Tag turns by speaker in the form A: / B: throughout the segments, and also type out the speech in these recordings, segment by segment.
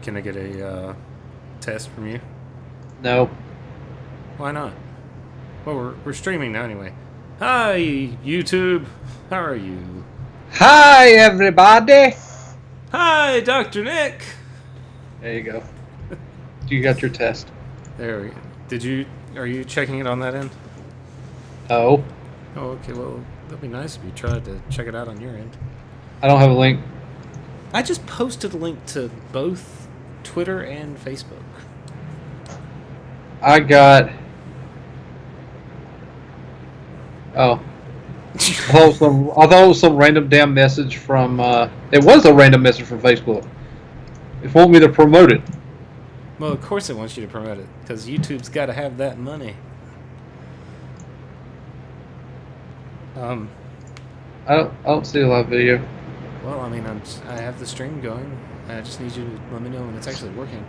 A: Can I get a test from you?
B: No.
A: Why not? Well, we're streaming now anyway. Hi, YouTube. How are you?
B: Hi, everybody.
A: Hi, Dr. Nick.
B: There you go. You got your test.
A: There we go. Did you? Are you checking it on that end?
B: Oh,
A: Oh, okay. Well, that'd be nice if you tried to check it out on your end.
B: I don't have a link.
A: I just posted a link to both Twitter and Facebook.
B: I got. Oh, I thought it was some random damn message from. It was a random message from Facebook. It want me to promote it.
A: Well, of course it wants you to promote it because YouTube's got to have that money.
B: I don't see a live video.
A: Well, I mean, I have the stream going. I just need you to let me know when it's actually working.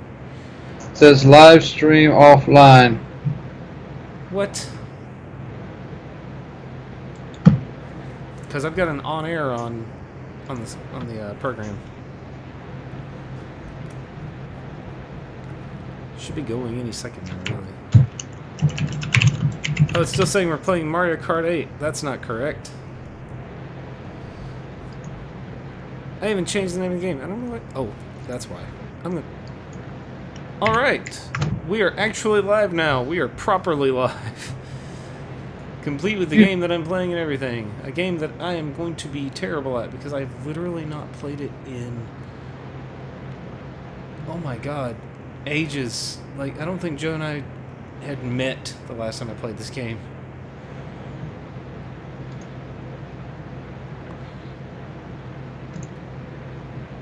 B: It says live stream offline.
A: What? Because I've got an on-air on the program. Should be going any second now, really. Oh, it's still saying we're playing Mario Kart 8. That's not correct. I haven't changed the name of the game. I don't know what... Oh, that's why. Alright. We are actually live now. We are properly live. Complete with the game that I'm playing and everything. A game that I am going to be terrible at because I've literally not played it in... Oh my god. Ages. Like, I don't think Joe and I had met the last time I played this game.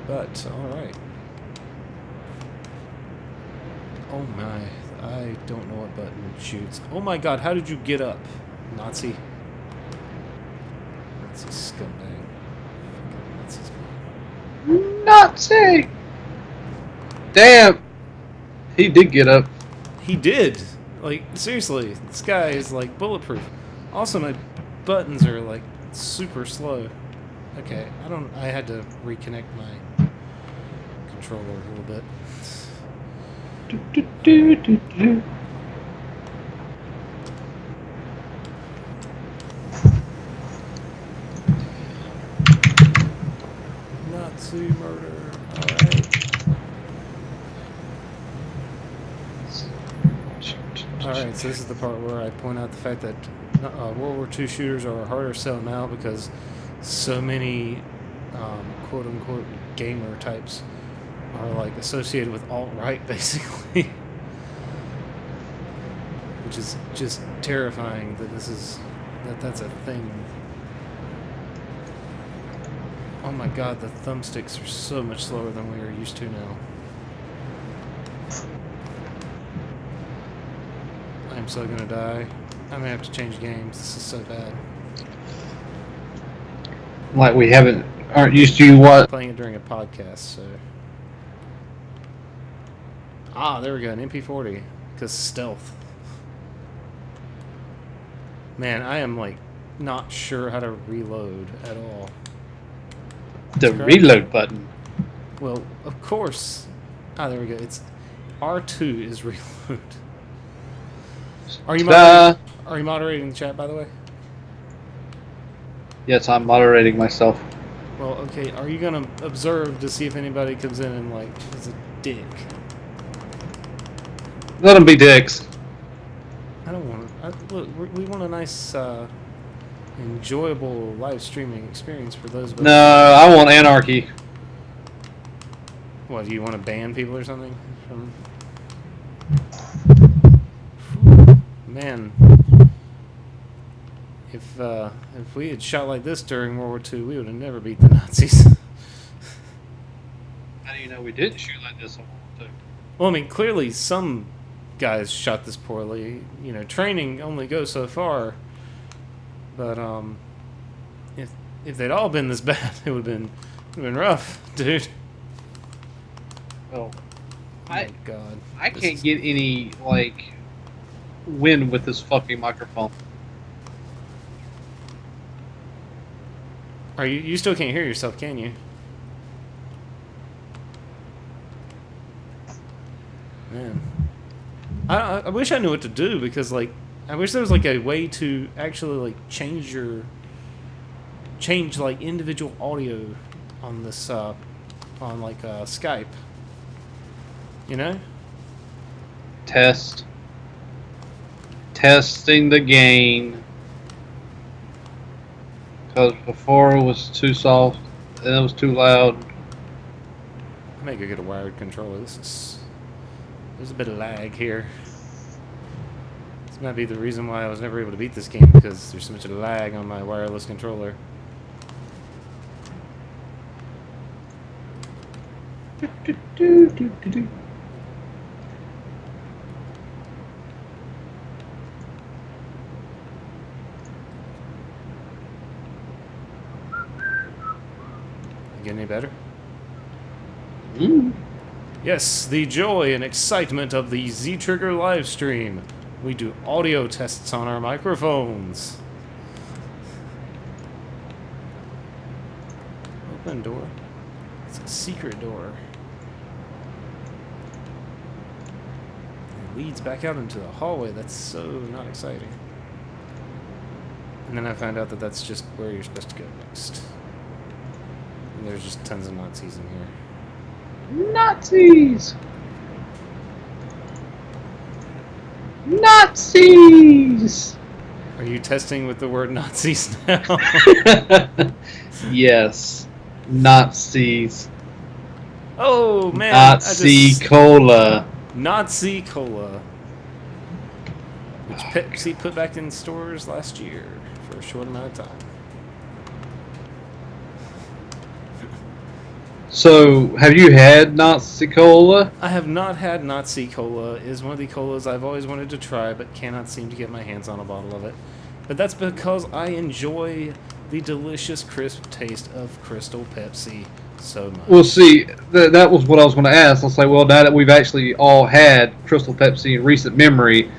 A: But, alright. Oh my, I don't know what button shoots. Oh my god, how did you get up? Nazi. Nazi scumbag. Nazis, man.
B: Nazi. Damn. He did get up.
A: He did! Like, seriously, this guy is like bulletproof. Also, my buttons are like super slow. Okay, I had to reconnect my controller a little bit. Nazi murder. Alright, so this is the part where I point out the fact that World War II shooters are a harder sell now because so many quote-unquote gamer types are like associated with alt-right, basically. Which is just terrifying that that's a thing. Oh my god, the thumbsticks are so much slower than we are used to now. I'm so gonna die. I'm gonna have to change games. This is so bad.
B: Like we aren't used to what?
A: Playing it during a podcast, so. Ah, there we go, an MP40. Because stealth. Man, I am like not sure how to reload at all.
B: The reload button.
A: Well, of course. Ah, there we go. It's R2 is reload. Are you moderating the chat, by the way?
B: Yes, I'm moderating myself.
A: Well, okay. Are you gonna observe to see if anybody comes in and like is a dick?
B: Let them be dicks.
A: I don't want to. Look, we want a nice, enjoyable live streaming experience for those of us.
B: No, I want anarchy.
A: What, do you want to ban people or something? Man, if we had shot like this during World War II, we would have never beat the Nazis.
B: How do you know we didn't shoot like this on World War II?
A: Well, I mean, clearly some guys shot this poorly. You know, training only goes so far. But if they'd all been this bad, it would have been rough, dude.
B: Well,
A: Oh my god.
B: I can't get any like win with this fucking microphone.
A: Are you still can't hear yourself, can you? Man. I wish I knew what to do, because, like, I wish there was, like, a way to actually, like, change, like, individual audio on this, on, like, Skype. You know?
B: Testing the gain. Because before it was too soft and it was too loud.
A: I may go get a wired controller. There's a bit of lag here. This might be the reason why I was never able to beat this game, because there's so much lag on my wireless controller. Get any better? Yes, the joy and excitement of the Z-Trigger live stream. We do audio tests on our microphones. Open door. It's a secret door. It leads back out into the hallway. That's so not exciting. And then I found out that that's just where you're supposed to go next. And there's just tons of Nazis in here.
B: Nazis! Nazis!
A: Are you testing with the word Nazis now?
B: Yes. Nazis.
A: Oh, man.
B: Nazi cola.
A: Nazi cola. Which Pepsi put back in stores last year for a short amount of time.
B: So, have you had Nazi cola?
A: I have not had Nazi cola. It is one of the colas I've always wanted to try, but cannot seem to get my hands on a bottle of it. But that's because I enjoy the delicious, crisp taste of Crystal Pepsi so much.
B: Well, see, that was what I was going to ask. I'll say, well, now that we've actually all had Crystal Pepsi in recent memory,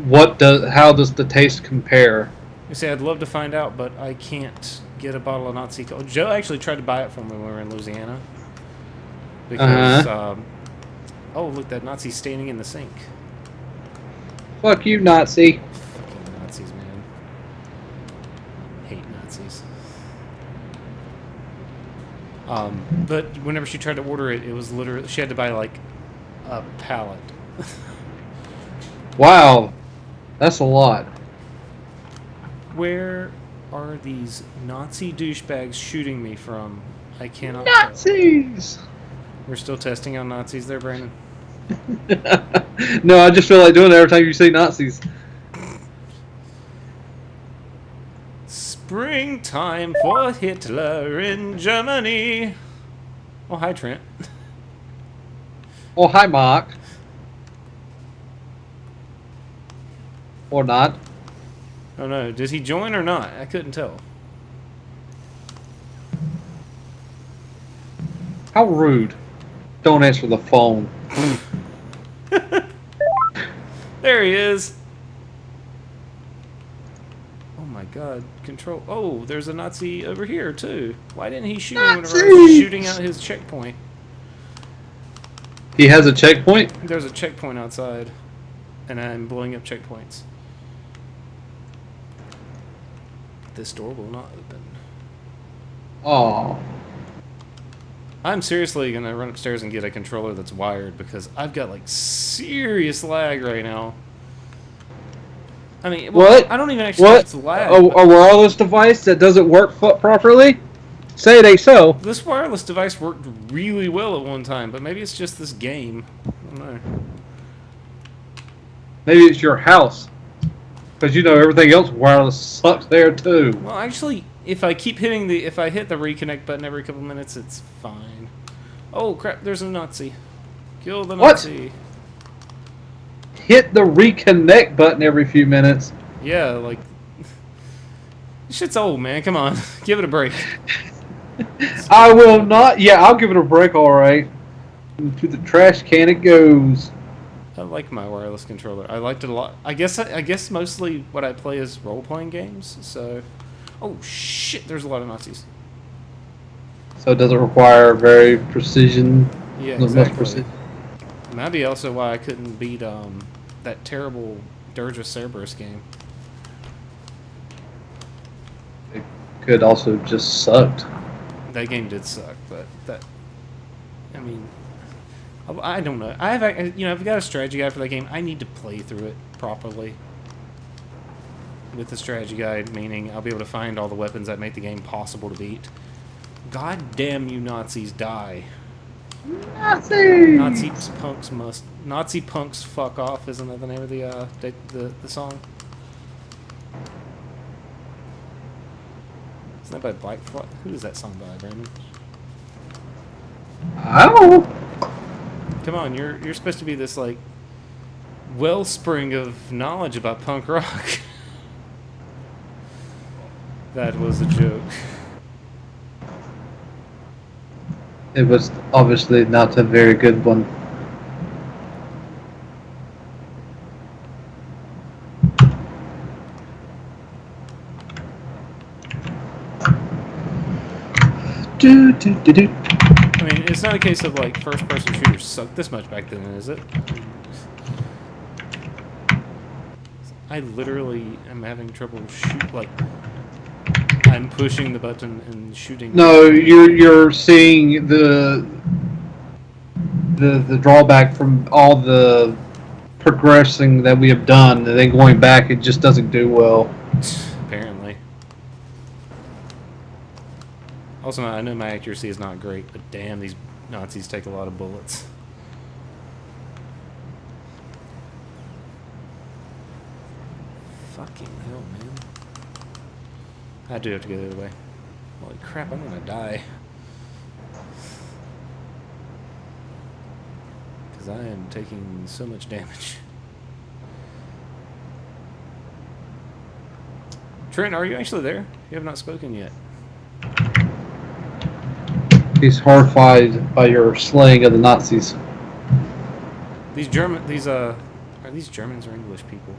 B: how does the taste compare?
A: You see, I'd love to find out, but I can't get a bottle of Nazi cola. Joe actually tried to buy it for me when we were in Louisiana. Because, oh, look, that Nazi's standing in the sink.
B: Fuck you, Nazi.
A: Fucking Nazis, man. Hate Nazis. But whenever she tried to order it, it was literally, she had to buy, like, a pallet.
B: Wow. That's a lot.
A: Where are these Nazi douchebags shooting me from? I cannot
B: Nazis!
A: tell. We're still testing on Nazis there, Brandon?
B: No, I just feel like doing it every time you say Nazis.
A: Springtime for Hitler in Germany. Oh, hi, Trent.
B: Oh, hi, Mark. Or not.
A: Oh no, did he join or not? I couldn't tell.
B: How rude. Don't answer the phone.
A: There he is. Oh my god, control. Oh, there's a Nazi over here too. Why didn't he shoot me whenever I was shooting out his checkpoint?
B: He has a checkpoint?
A: There's a checkpoint outside, and I'm blowing up checkpoints. This door will not open.
B: Oh.
A: I'm seriously gonna run upstairs and get a controller that's wired, because I've got like serious lag right now. I mean, well,
B: What?
A: I don't even actually know if it's lag.
B: A wireless device that doesn't work properly? Say it ain't so.
A: This wireless device worked really well at one time, but maybe it's just this game. I don't know.
B: Maybe it's your house. Because you know everything else wireless sucks there too.
A: Well, actually, if I keep hitting if I hit the reconnect button every couple minutes, it's fine. Oh crap! There's a Nazi. Kill the Nazi.
B: What? Hit the reconnect button every few minutes.
A: Yeah, like this shit's old, man. Come on, give it a break.
B: I will not. Yeah, I'll give it a break. All right. To the trash can it goes.
A: I like my wireless controller. I liked it a lot. I guess mostly what I play is role-playing games. So, oh shit, there's a lot of Nazis.
B: So it doesn't require very precision.
A: Yeah,
B: Not much
A: exactly.
B: precision.
A: Might be also why I couldn't beat that terrible Dirge of Cerberus game.
B: It could also just sucked.
A: That game did suck, but I mean, I don't know. I've got a strategy guide for that game. I need to play through it properly. With the strategy guide, meaning I'll be able to find all the weapons that make the game possible to beat. God damn you Nazis, die.
B: Nazis!
A: Nazi punks fuck off, isn't that the name of the song? Isn't that by Black Flag? Who is that song by, Brandon?
B: I don't know.
A: Come on, you're supposed to be this like wellspring of knowledge about punk rock. That was a joke.
B: It was obviously not a very good one.
A: I mean, it's not a case of like first-person shooters sucked this much back then, is it? I literally am having trouble I'm pushing the button and shooting.
B: No, you're seeing the drawback from all the progressing that we have done, and then going back, it just doesn't do well.
A: Apparently. Also, I know my accuracy is not great, but damn, these Nazis take a lot of bullets. Fucking hell, man. I do have to go the other way. Holy crap, I'm gonna die. Because I am taking so much damage. Trent, are you actually there? You have not spoken yet.
B: He's horrified by your slaying of the Nazis.
A: Are these Germans or English people?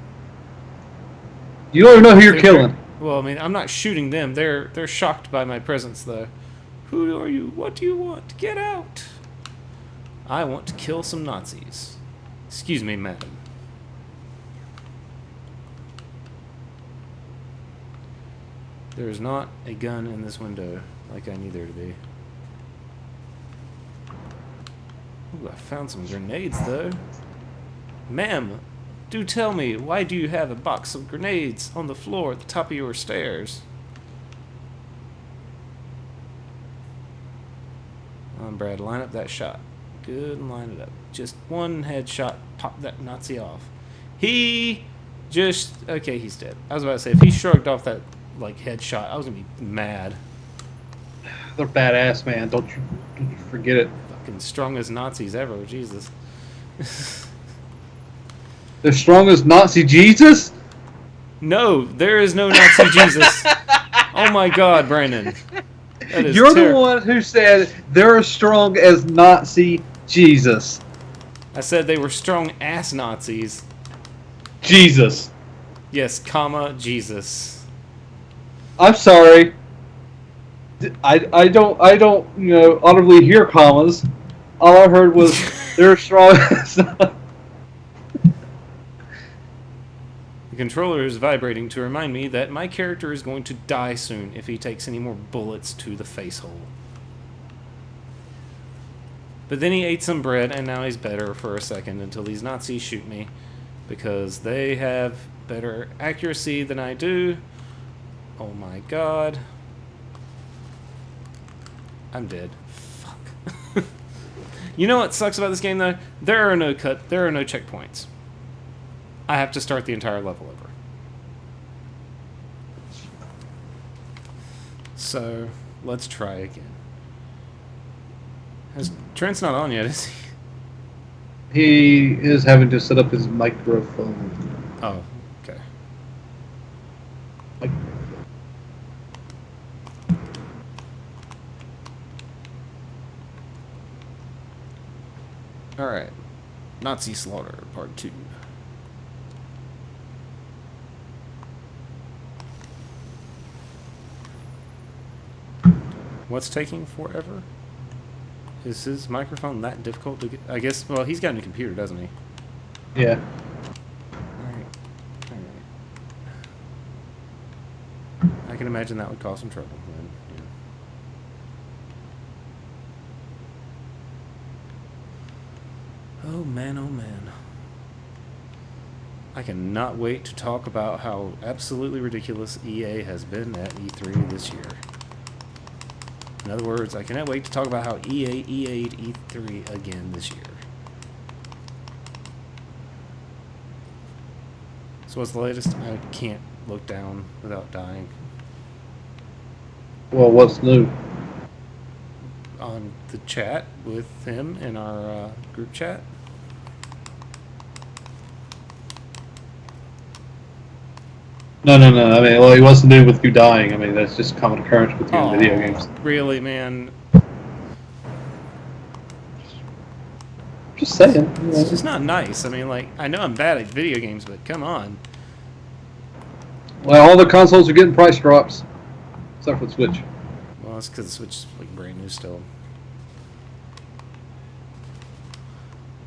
B: You don't even know who you're killing.
A: Well, I mean, I'm not shooting them. They're shocked by my presence, though. Who are you? What do you want? Get out! I want to kill some Nazis. Excuse me, madam. There is not a gun in this window like I need there to be. Ooh, I found some grenades, though. Ma'am, do tell me, why do you have a box of grenades on the floor at the top of your stairs? Brad, line up that shot. Good, and line it up. Just one headshot, pop that Nazi off. He just... Okay, he's dead. I was about to say, if he shrugged off that, like, headshot, I was going to be mad.
B: They're badass, man. Don't you forget it.
A: Fucking strongest Nazis ever, Jesus.
B: The strongest Nazi Jesus?
A: No, there is no Nazi Jesus. Oh my God, Brandon. That is
B: You're the one who said they're as strong as Nazi Jesus.
A: I said they were strong ass Nazis.
B: Jesus.
A: Yes, comma, Jesus.
B: I'm sorry. I don't audibly hear commas. All I heard was they're strong as The
A: controller is vibrating to remind me that my character is going to die soon if he takes any more bullets to the face hole. But then he ate some bread, and now he's better for a second until these Nazis shoot me, because they have better accuracy than I do. Oh my God. I'm dead. Fuck. You know what sucks about this game, though? There are no checkpoints. I have to start the entire level over. So, let's try again. Trent's not on yet, is he?
B: He is having to set up his microphone.
A: Oh, okay. Alright. Nazi Slaughter, Part 2. What's taking forever? Is his microphone that difficult to get? I guess, well, he's got a new computer, doesn't he?
B: Yeah.
A: Alright. I can imagine that would cause some trouble then. Yeah. Oh man, oh man. I cannot wait to talk about how absolutely ridiculous EA has been at E3 this year. In other words, I cannot wait to talk about how EA'd E3 again this year. So what's the latest? I can't look down without dying.
B: Well, what's new?
A: On the chat with him in our group chat.
B: No. I mean, well, he wasn't new with you dying. I mean, that's just common occurrence with you in video games.
A: Really, man?
B: Just saying.
A: It's just not nice. I mean, like, I know I'm bad at video games, but come on.
B: Well, all the consoles are getting price drops, except for the Switch.
A: Well, that's because the Switch is like brand new still.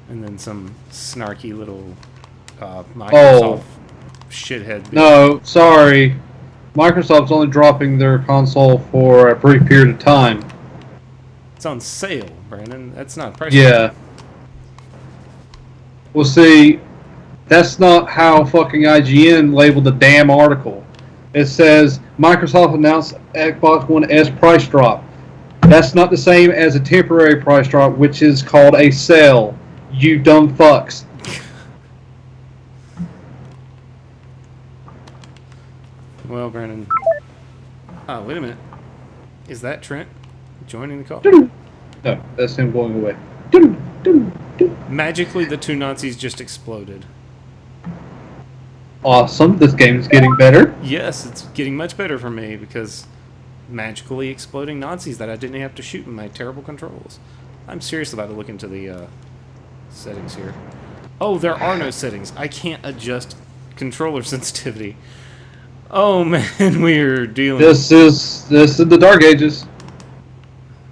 A: And then some snarky little Microsoft shithead.
B: No, sorry. Microsoft's only dropping their console for a brief period of time.
A: It's on sale, Brandon. That's not price.
B: Yeah. Well, see, that's not how fucking IGN labeled the damn article. It says Microsoft announced Xbox One S price drop. That's not the same as a temporary price drop, which is called a sale. You dumb fucks.
A: Well, Brandon. Oh, wait a minute. Is that Trent joining the call?
B: No, that's him going away.
A: Magically, the two Nazis just exploded.
B: Awesome. This game is getting better.
A: Yes, it's getting much better for me because magically exploding Nazis that I didn't have to shoot in my terrible controls. I'm serious about to look into the settings here. Oh, there are no settings. I can't adjust controller sensitivity. Oh man, we're dealing.
B: This is the Dark Ages.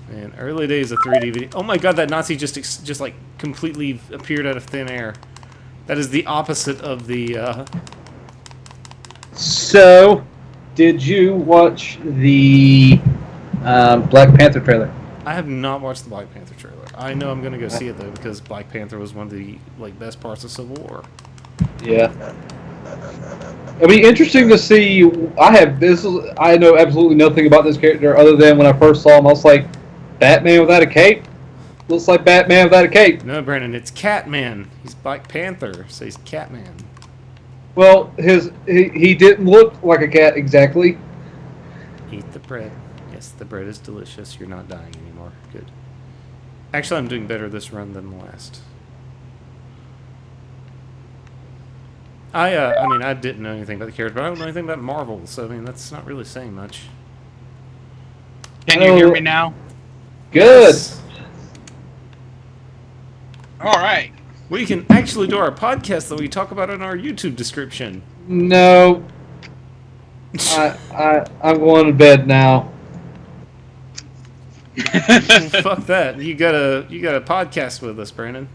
A: Man, early days of 3D video. Oh my god, that Nazi just like completely appeared out of thin air. That is the opposite of the.
B: So, did you watch the Black Panther trailer?
A: I have not watched the Black Panther trailer. I know I'm gonna go see it though because Black Panther was one of the best parts of Civil War.
B: Yeah. It'll be interesting to see. I know absolutely nothing about this character other than when I first saw him, I was like, Batman without a cape? Looks like Batman without a cape.
A: No, Brandon, it's Catman. He's Black Panther, so he's Catman.
B: Well, he didn't look like a cat exactly.
A: Eat the bread. Yes, the bread is delicious. You're not dying anymore. Good. Actually, I'm doing better this run than the last. I mean, I didn't know anything about the character, but I don't know anything about Marvel, so I mean, that's not really saying much.
C: Can you hear me now?
B: Good.
A: Yes.
C: All right.
A: We can actually do our podcast that we talk about in our YouTube description.
B: No. I'm going to bed now.
A: Fuck that. You got a podcast with us, Brandon.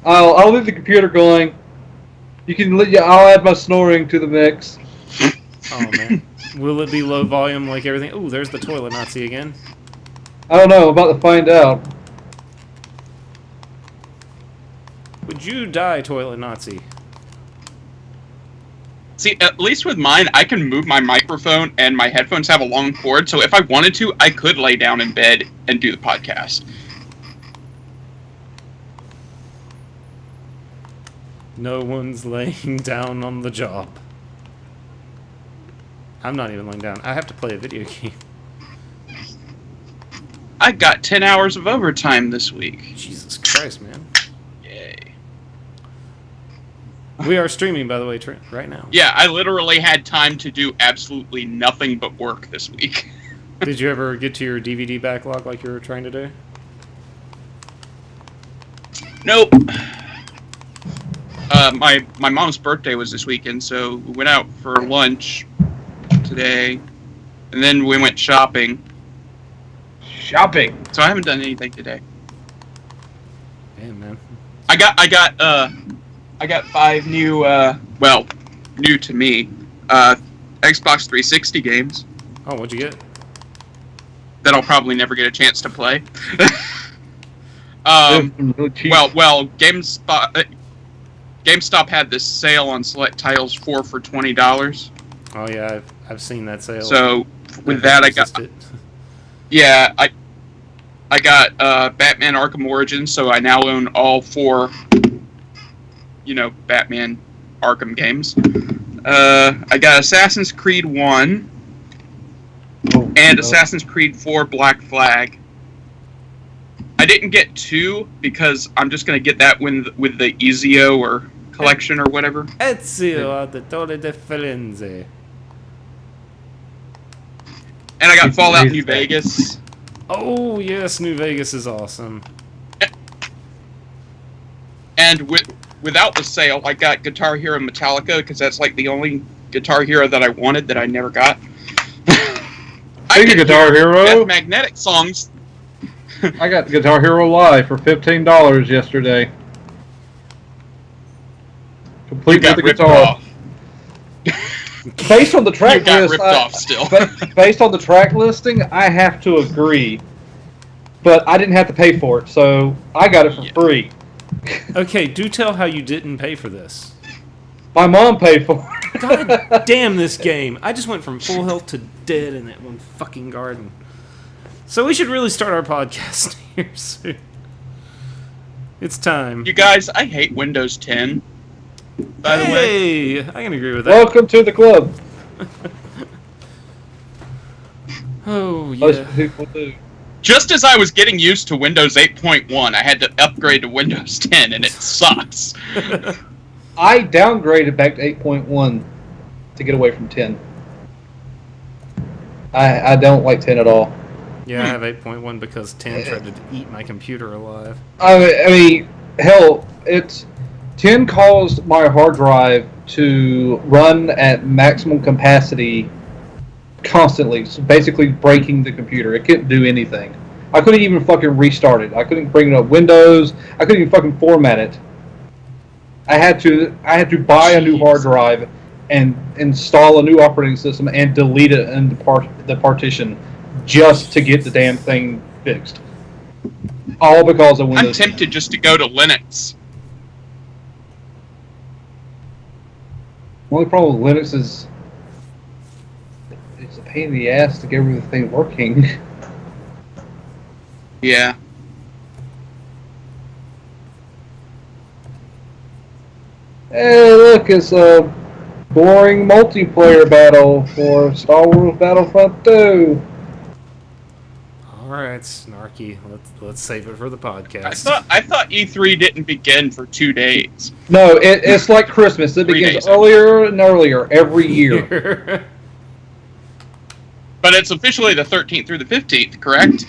B: I'll leave the computer going. I'll add my snoring to the mix.
A: Oh man. Will it be low volume like everything? Ooh, there's the toilet Nazi again.
B: I don't know. I'm about to find out.
A: Would you die, toilet Nazi?
C: See, at least with mine, I can move my microphone and my headphones have a long cord, so if I wanted to, I could lay down in bed and do the podcast.
A: No one's laying down on the job. I'm not even laying down. I have to play a video game.
C: I got 10 hours of overtime this week.
A: Jesus Christ, man.
C: Yay.
A: We are streaming, by the way, Trent, right now.
C: Yeah, I literally had time to do absolutely nothing but work this week.
A: Did you ever get to your DVD backlog like you were trying to do?
C: Nope. My mom's birthday was this weekend, so we went out for lunch today, and then we went shopping.
B: Shopping.
C: So I haven't done anything today.
A: Yeah, man.
C: I got 5 new, new to me, Xbox 360 games
A: Oh, what'd you get?
C: that I'll probably never get a chance to play.
B: They're really cheap.
C: Well, GameStop had this sale on select titles for $20.
A: Oh yeah, I've seen that sale.
C: So with
A: I've
C: that, I got
A: resisted.
C: yeah, I got Batman Arkham Origins, so I now own all 4, Batman Arkham games. I got Assassin's Creed 1 and Assassin's Creed 4 Black Flag. I didn't get 2 because I'm just going to get that with the Ezio or collection or whatever.
A: Ezio Auditore de Firenze.
C: And I got Fallout New Vegas.
A: Oh yes, New Vegas is awesome.
C: And without the sale, I got Guitar Hero Metallica because that's like the only Guitar Hero that I wanted that I never got.
B: I get Guitar Hero.
C: Death Magnetic songs.
B: I got Guitar Hero Live for $15 yesterday. Complete with the guitar. Based on the track list, based on the track listing, I have to agree. But I didn't have to pay for it, so I got it for free.
A: Okay, do tell how you didn't pay for this.
B: My mom paid for it.
A: God damn this game! I just went from full health to dead in that one fucking garden. So we should really start our podcast here soon. It's time.
C: You guys, I hate Windows 10. By the way,
A: Hey, I can agree with that.
B: Welcome to the club.
A: Oh
B: Most
A: yeah.
B: people do.
C: just as I was getting used to Windows 8.1, I had to upgrade to Windows 10, and it sucks.
B: I downgraded back to 8.1 to get away from 10. I don't like 10 at all.
A: Yeah, I have 8.1 because 10 tried to eat my computer alive.
B: I mean, hell, 10 caused my hard drive to run at maximum capacity constantly, so basically breaking the computer. It couldn't do anything. I couldn't even fucking restart it. I couldn't bring up Windows. I couldn't even fucking format it. I had to buy a new hard drive and install a new operating system and delete it in the partition just to get the damn thing fixed. All because of Windows.
C: I'm tempted just to go to Linux.
B: The only problem with Linux is it's a pain in the ass to get everything working.
C: Yeah.
B: Hey, look, it's a boring multiplayer battle for Star Wars Battlefront 2.
A: Alright, Snarky, let's save it for the podcast.
C: I thought E3 didn't begin for 2 days.
B: No, it's like Christmas. It
C: 3
B: begins
C: days.
B: earlier and earlier every year.
C: But it's officially the 13th through the 15th, correct?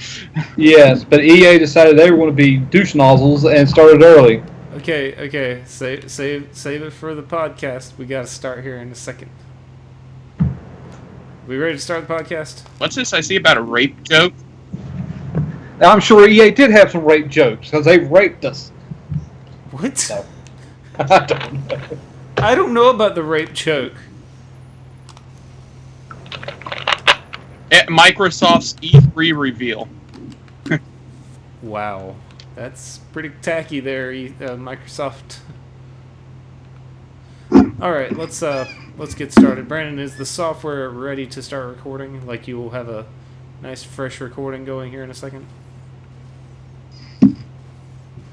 B: Yes, but EA decided they were going to be douche nozzles and started early.
A: Okay, save it for the podcast. We gotta start here in a second. We ready to start the podcast?
C: What's this I see about a rape joke?
B: Now, I'm sure EA did have some rape jokes because they raped us.
A: What?
B: No. I don't know.
A: I don't know about the rape joke.
C: At Microsoft's E3 reveal.
A: Wow, that's pretty tacky there, Microsoft. All right, let's get started. Brandon, is the software ready to start recording? Like you will have a nice fresh recording going here in a second.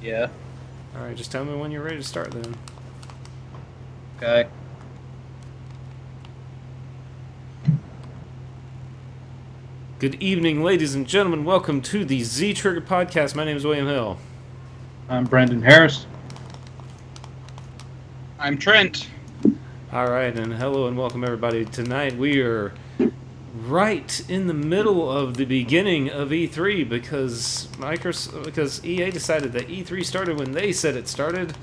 B: Yeah.
A: All right, just tell me when you're ready to start then.
B: Okay.
A: Good evening, ladies and gentlemen. Welcome to the Z Trigger Podcast. My name is William Hill.
B: I'm Brendan Harris.
C: I'm Trent.
A: All right, and hello and welcome everybody. Tonight we are right in the middle of the beginning of E3 because EA decided that E3 started when they said it started,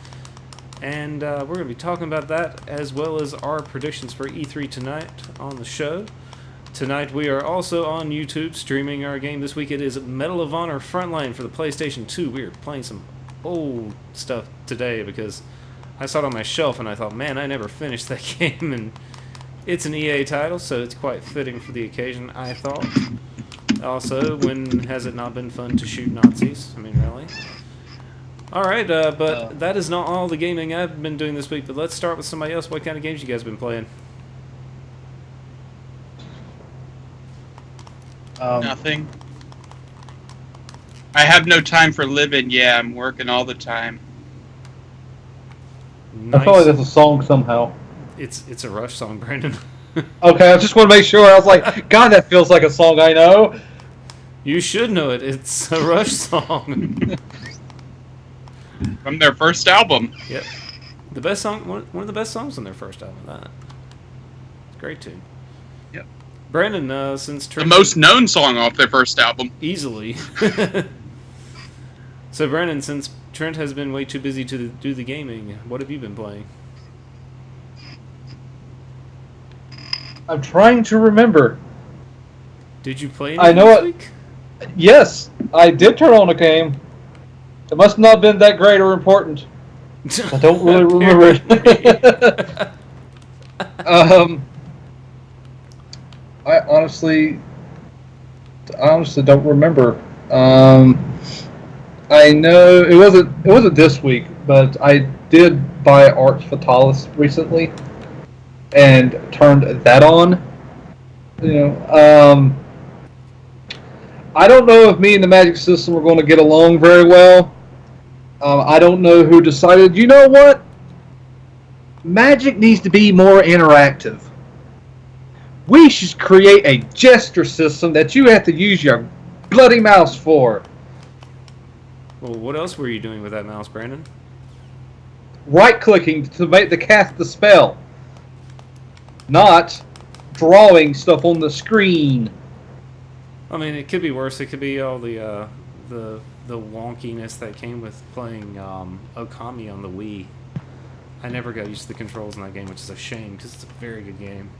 A: and we're going to be talking about that as well as our predictions for E3 tonight on the show. Tonight we are also on YouTube streaming our game this week. It is Medal of Honor Frontline for the PlayStation 2. We are playing some old stuff today because I saw it on my shelf and I thought, man, I never finished that game, and it's an EA title, so it's quite fitting for the occasion, I thought. Also, when has it not been fun to shoot Nazis? I mean, really? Alright, but that is not all the gaming I've been doing this week, but let's start with somebody else. What kind of games you guys been playing?
C: Nothing. I have no time for living. Yeah, I'm working all the time.
A: Nice.
B: I feel like that's a song somehow.
A: It's a Rush song, Brandon.
B: Okay, I just want to make sure. I was like, God, that feels like a song I know.
A: You should know it. It's a Rush song.
C: From their first album.
A: Yep. The best song, one of the best songs on their first album. That. It's great tune.
C: Yep.
A: Brandon, since
C: The most known song off their first album.
A: easily. So Brandon, since Trent has been way too busy to do the gaming, what have you been playing?
B: I'm trying to remember.
A: Did you play
B: I
A: anything
B: know
A: this
B: it.
A: week?
B: Yes, I did turn on a game. It must not have been that great or important. I don't really remember it. I honestly don't remember. I know it wasn't this week, but I did buy Arch Fatalis recently and turned that on. You know, I don't know if me and the Magic System are going to get along very well. I don't know who decided, you know what? Magic needs to be more interactive. We should create a gesture system that you have to use your bloody mouse for.
A: Well, what else were you doing with that mouse, Brandon?
B: Right-clicking to make the cast the spell. Not drawing stuff on the screen.
A: I mean, it could be worse. It could be all the wonkiness that came with playing Okami on the Wii. I never got used to the controls in that game, which is a shame because it's a very good game.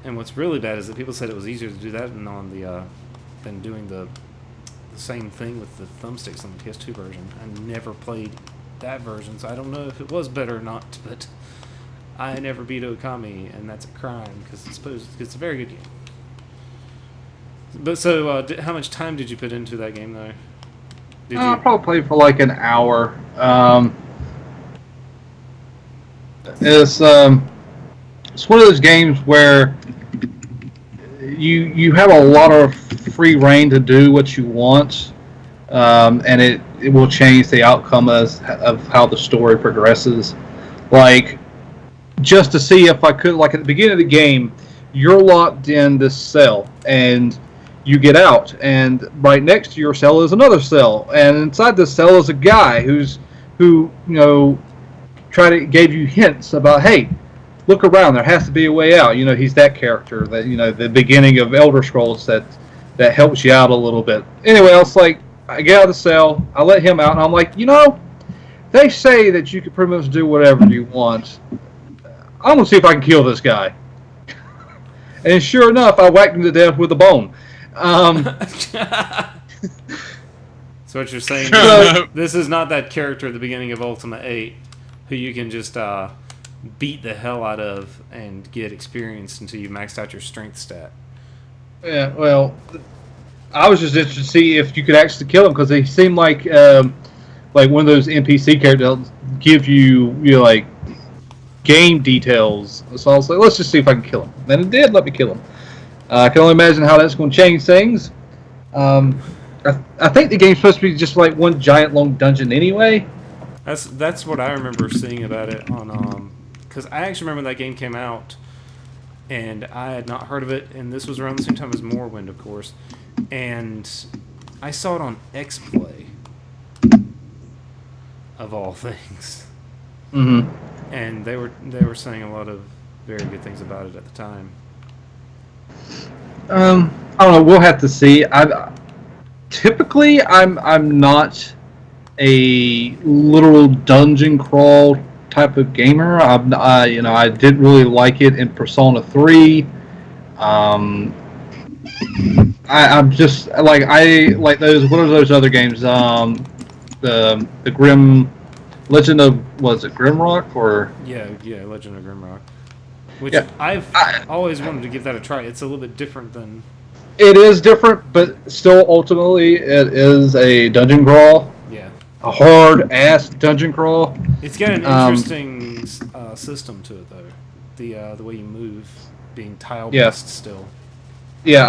A: And what's really bad is that people said it was easier to do that than doing the same thing with the thumbsticks on the PS2 version. I never played that version, so I don't know if it was better or not. But I never beat Okami, and that's a crime because it's a very good game. But so, how much time did you put into that game, though?
B: I probably played for like an hour. It's one of those games where you have a lot of free reign to do what you want, and it will change the outcome of how the story progresses. Like, just to see if I could, like at the beginning of the game, you're locked in this cell, and you get out, and right next to your cell is another cell, and inside this cell is a guy who gave you hints about, hey, look around, there has to be a way out. You know, he's that character that, the beginning of Elder Scrolls that helps you out a little bit. Anyway, I was like, I get out of the cell, I let him out, and I'm like, they say that you can pretty much do whatever you want. I'm going to see if I can kill this guy. And sure enough, I whacked him to death with a bone.
A: So what you're saying this is not that character at the beginning of Ultima 8 who you can just beat the hell out of and get experience until you maxed out your strength stat.
B: Yeah, well, I was just interested to see if you could actually kill him, because he seemed like one of those NPC characters that give you like game details. So I was like, let's just see if I can kill him. And it did let me kill him. I can only imagine how that's going to change things. I think the game's supposed to be just like one giant long dungeon anyway.
A: That's what I remember seeing about it on because I actually remember that game came out and I had not heard of it, and this was around the same time as Morrowind, of course, and I saw it on XPlay of all things.
B: Mm-hmm.
A: And they were saying a lot of very good things about it at the time.
B: I don't know. We'll have to see. Typically, I'm not a literal dungeon crawl type of gamer. I didn't really like it in Persona 3. I'm just like I like those. What are those other games? The Grim Legend of was it Grimrock or
A: Yeah, Legend of Grimrock. Which
B: yeah?
A: I've always wanted to give that a try. It's a little bit different than.
B: It is different, but still ultimately it is a dungeon crawl,
A: Yeah.
B: a hard ass dungeon crawl.
A: It's got an interesting system to it, though. The way you move, being tile
B: Yeah.
A: based still.
B: Yeah,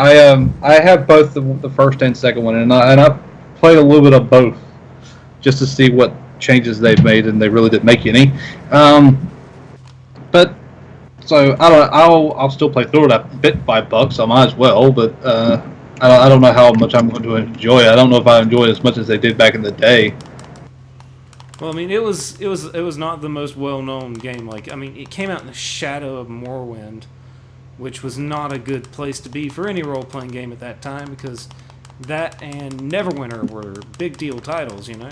B: I have both the first and second one, and I played a little bit of both just to see what changes they've made, and they really didn't make any. But so I don't. I'll still play through it. I bit $5, so I might as well. But I don't know how much I'm going to enjoy it. I don't know if I enjoy it as much as they did back in the day.
A: Well, I mean, it was not the most well known game. Like, I mean, it came out in the shadow of Morrowind, which was not a good place to be for any role playing game at that time because that and Neverwinter were big deal titles, you know.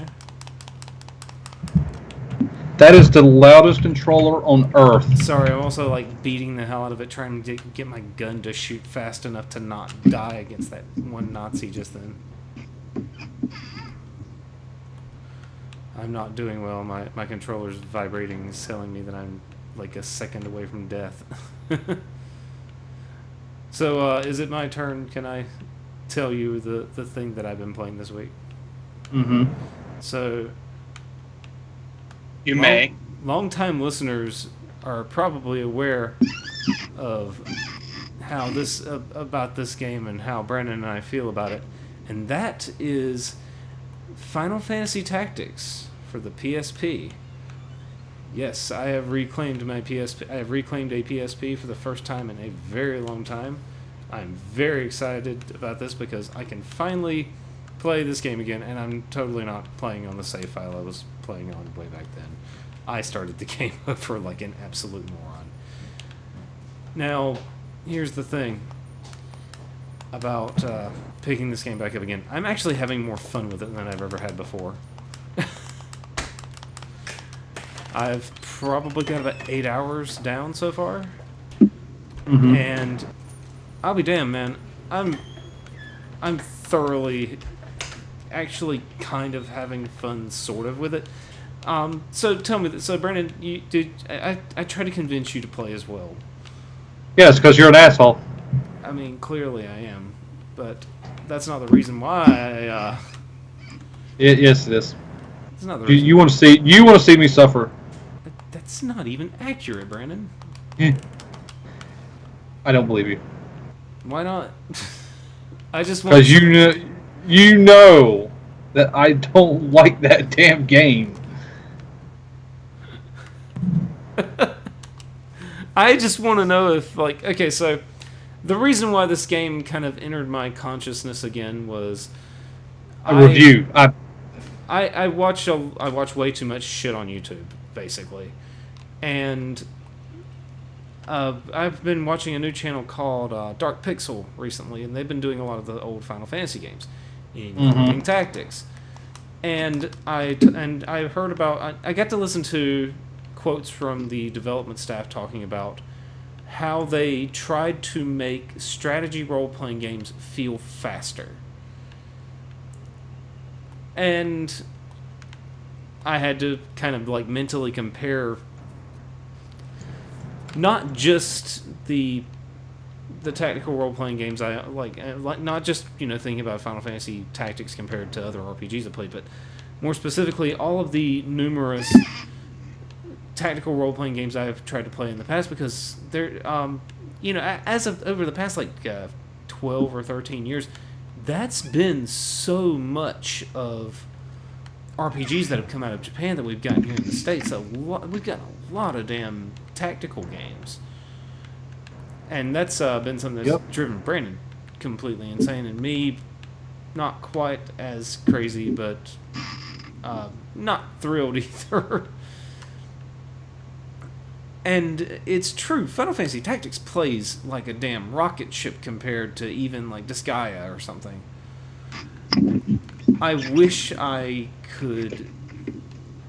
B: That is the loudest controller on earth.
A: Sorry, I'm also like beating the hell out of it, trying to get my gun to shoot fast enough to not die against that one Nazi just then. I'm not doing well. My controller's vibrating, telling me that I'm like a second away from death. So, is it my turn? Can I tell you the thing that I've been playing this week?
B: Mm-hmm.
A: So,
C: You may.
A: long-time listeners are probably aware of how about this game and how Brandon and I feel about it, and that is Final Fantasy Tactics for the PSP. Yes, I have reclaimed my PSP. I have reclaimed a PSP for the first time in a very long time. I'm very excited about this because I can finally play this game again, and I'm totally not playing on the save file I was playing on way back then. I started the game over like an absolute moron. Now, here's the thing about picking this game back up again. I'm actually having more fun with it than I've ever had before. I've probably got about 8 hours down so far.
B: Mm-hmm.
A: And I'll be damned, man. I'm thoroughly actually kind of having fun sort of with it. So tell me, so Brandon, I tried to convince you to play as well.
B: Yeah, it's because you're an asshole.
A: I mean, clearly I am, but that's not the reason why
B: Yes, it is.
A: it's not the reason.
B: You want to see me suffer.
A: That's not even accurate, Brandon.
B: I don't believe you.
A: Why not? I just want
B: Because you know that I don't like that damn game.
A: I just want to know if, like, okay, so the reason why this game kind of entered my consciousness again was
B: A review.
A: I watch way too much shit on YouTube, basically, and I've been watching a new channel called Dark Pixel recently, and they've been doing a lot of the old Final Fantasy games, including Tactics, and I heard about I got to listen to quotes from the development staff talking about how they tried to make strategy role-playing games feel faster. And I had to kind of like mentally compare not just the tactical role-playing games I like not just, you know, thinking about Final Fantasy Tactics compared to other RPGs I played, but more specifically all of the numerous tactical role-playing games I've tried to play in the past, because they're you know, as of over the past like 12 or 13 years, that's been so much of RPGs that have come out of Japan that we've gotten here in the States. We've got a lot of damn tactical games, and that's been something that's driven Brandon completely insane, and me not quite as crazy, but not thrilled either. And it's true, Final Fantasy Tactics plays like a damn rocket ship compared to even like Disgaea or something. I wish I could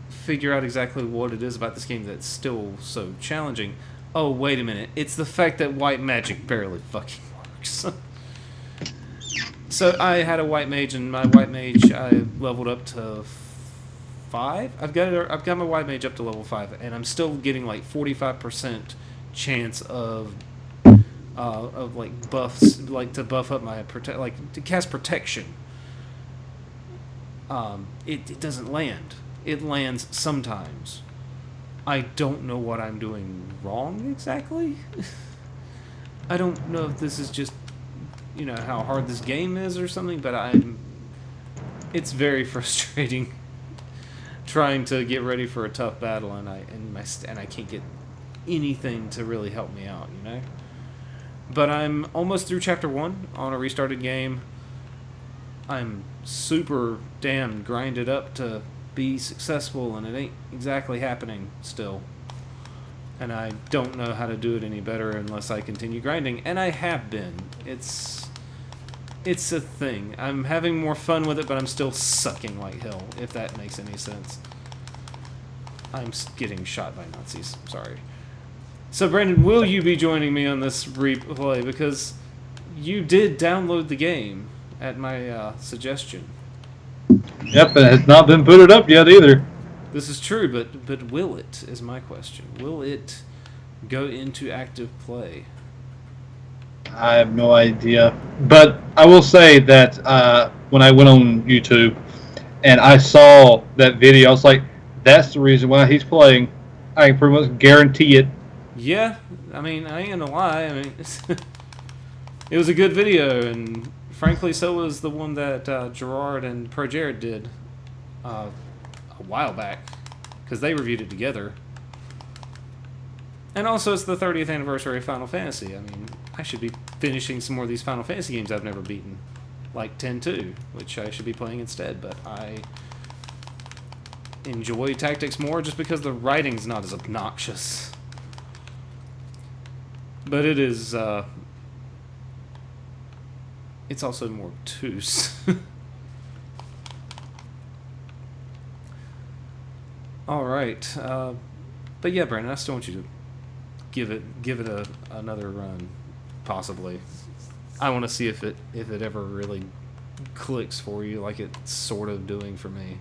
A: figure out exactly what it is about this game that's still so challenging. Oh, wait a minute. It's the fact that white magic barely fucking works. So I had a white mage, and my white mage I leveled up to 5. I've got my white mage up to level 5, and I'm still getting like 45% chance of like buffs, like to buff up my like to cast protection. It doesn't land. It lands sometimes. I don't know what I'm doing wrong exactly. I don't know if this is just, how hard this game is or something, but it's very frustrating trying to get ready for a tough battle, and I can't get anything to really help me out, But I'm almost through chapter 1 on a restarted game. I'm super damn grinded up to be successful, and it ain't exactly happening still. And I don't know how to do it any better unless I continue grinding, and I have been. It's a thing. I'm having more fun with it, but I'm still sucking like hell, if that makes any sense. I'm getting shot by Nazis. Sorry. So, Brandon, will you be joining me on this replay? Because you did download the game at my suggestion.
B: Yep, and it's not been booted up yet either.
A: This is true, but will it, is my question. Will it go into active play?
B: I have no idea. But I will say that when I went on YouTube and I saw that video, I was like, that's the reason why he's playing. I can pretty much guarantee it.
A: Yeah, I mean, I ain't gonna lie. I mean, it was a good video, and frankly, so was the one that Gerard and Pro Jared did a while back, because they reviewed it together. And also, it's the 30th anniversary of Final Fantasy. I mean, I should be finishing some more of these Final Fantasy games I've never beaten, like 10-2, which I should be playing instead, but I enjoy Tactics more just because the writing's not as obnoxious. But it is, it's also more obtuse. Alright, but yeah, Brandon, I still want you to give it another run, possibly. I want to see if it ever really clicks for you like it's sort of doing for me.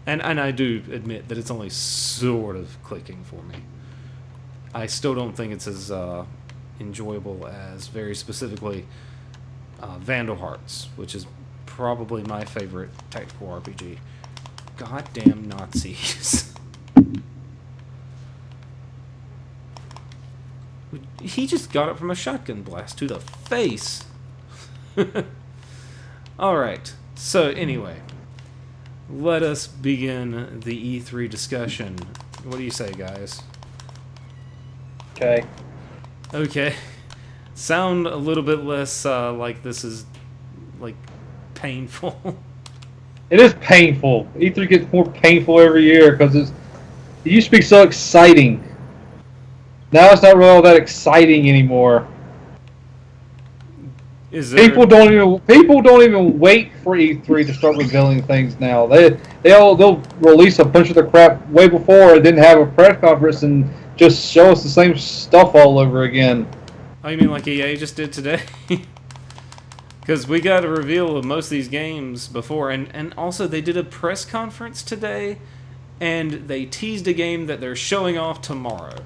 A: And I do admit that it's only sort of clicking for me. I still don't think it's as enjoyable as, very specifically, Vandal Hearts, which is probably my favorite tactical RPG. Goddamn Nazis. He just got it from a shotgun blast to the face. Alright, so anyway, let us begin the E3 discussion. What do you say, guys?
B: Okay.
A: Okay. Sound a little bit less like this is, like, painful.
B: It is painful. E3 gets more painful every year because it used to be so exciting. Now it's not really all that exciting anymore. People don't even wait for E3 to start revealing things now. They'll release a bunch of the crap way before and then have a press conference and just show us the same stuff all over again.
A: Oh, you mean like EA just did today? Because we got a reveal of most of these games before, and also they did a press conference today, and they teased a game that they're showing off tomorrow.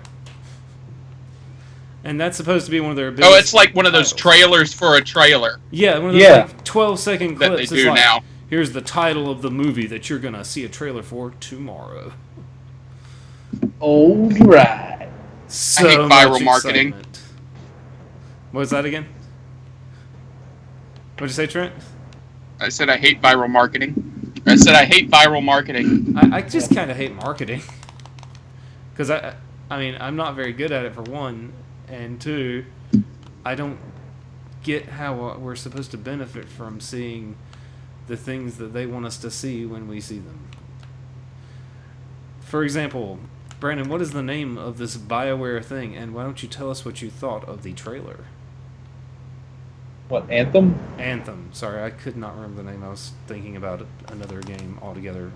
A: And that's supposed to be one of their biggest.
C: Oh, it's like one of those trailers for a trailer.
A: Yeah, one of those like 12-second clips.
C: That they do
A: like,
C: now.
A: Here's the title of the movie that you're gonna see a trailer for tomorrow.
B: All right.
A: So
C: I hate viral marketing.
A: Excitement. What was that again? What'd you say, Trent?
C: I said I hate viral marketing. I said I hate viral marketing.
A: I just kind of hate marketing. Because, I mean, I'm not very good at it, for one. And two, I don't get how we're supposed to benefit from seeing the things that they want us to see when we see them. For example, Brandon, what is the name of this BioWare thing? And why don't you tell us what you thought of the trailer?
B: What, Anthem?
A: Anthem. Sorry, I could not remember the name. I was thinking about another game altogether.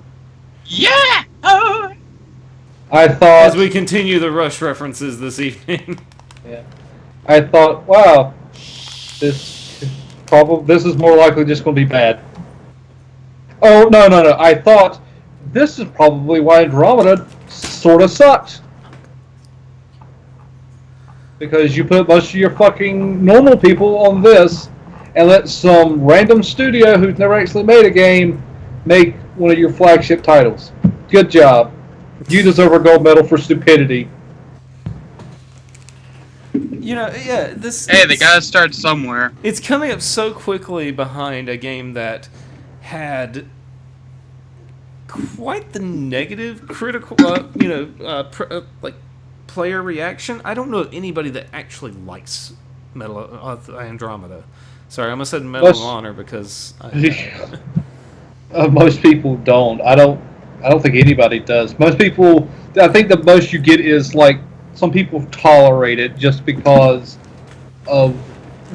C: Yeah!
B: I thought...
A: As we continue the Rush references this evening.
B: Yeah. I thought, wow, this Probably this is more likely just going to be bad. Oh no! I thought this is probably why Andromeda sort of sucks. Because you put most of your fucking normal people on this and let some random studio who's never actually made a game make one of your flagship titles. Good job. You deserve a gold medal for stupidity.
A: This.
C: Hey, they gotta start somewhere.
A: It's coming up so quickly behind a game that had quite the negative critical, player reaction. I don't know of anybody that actually likes Medal of Andromeda. Sorry, I almost said Medal of Honor because
B: most people don't. I don't think anybody does. Most people, I think the most you get is like some people tolerate it just because of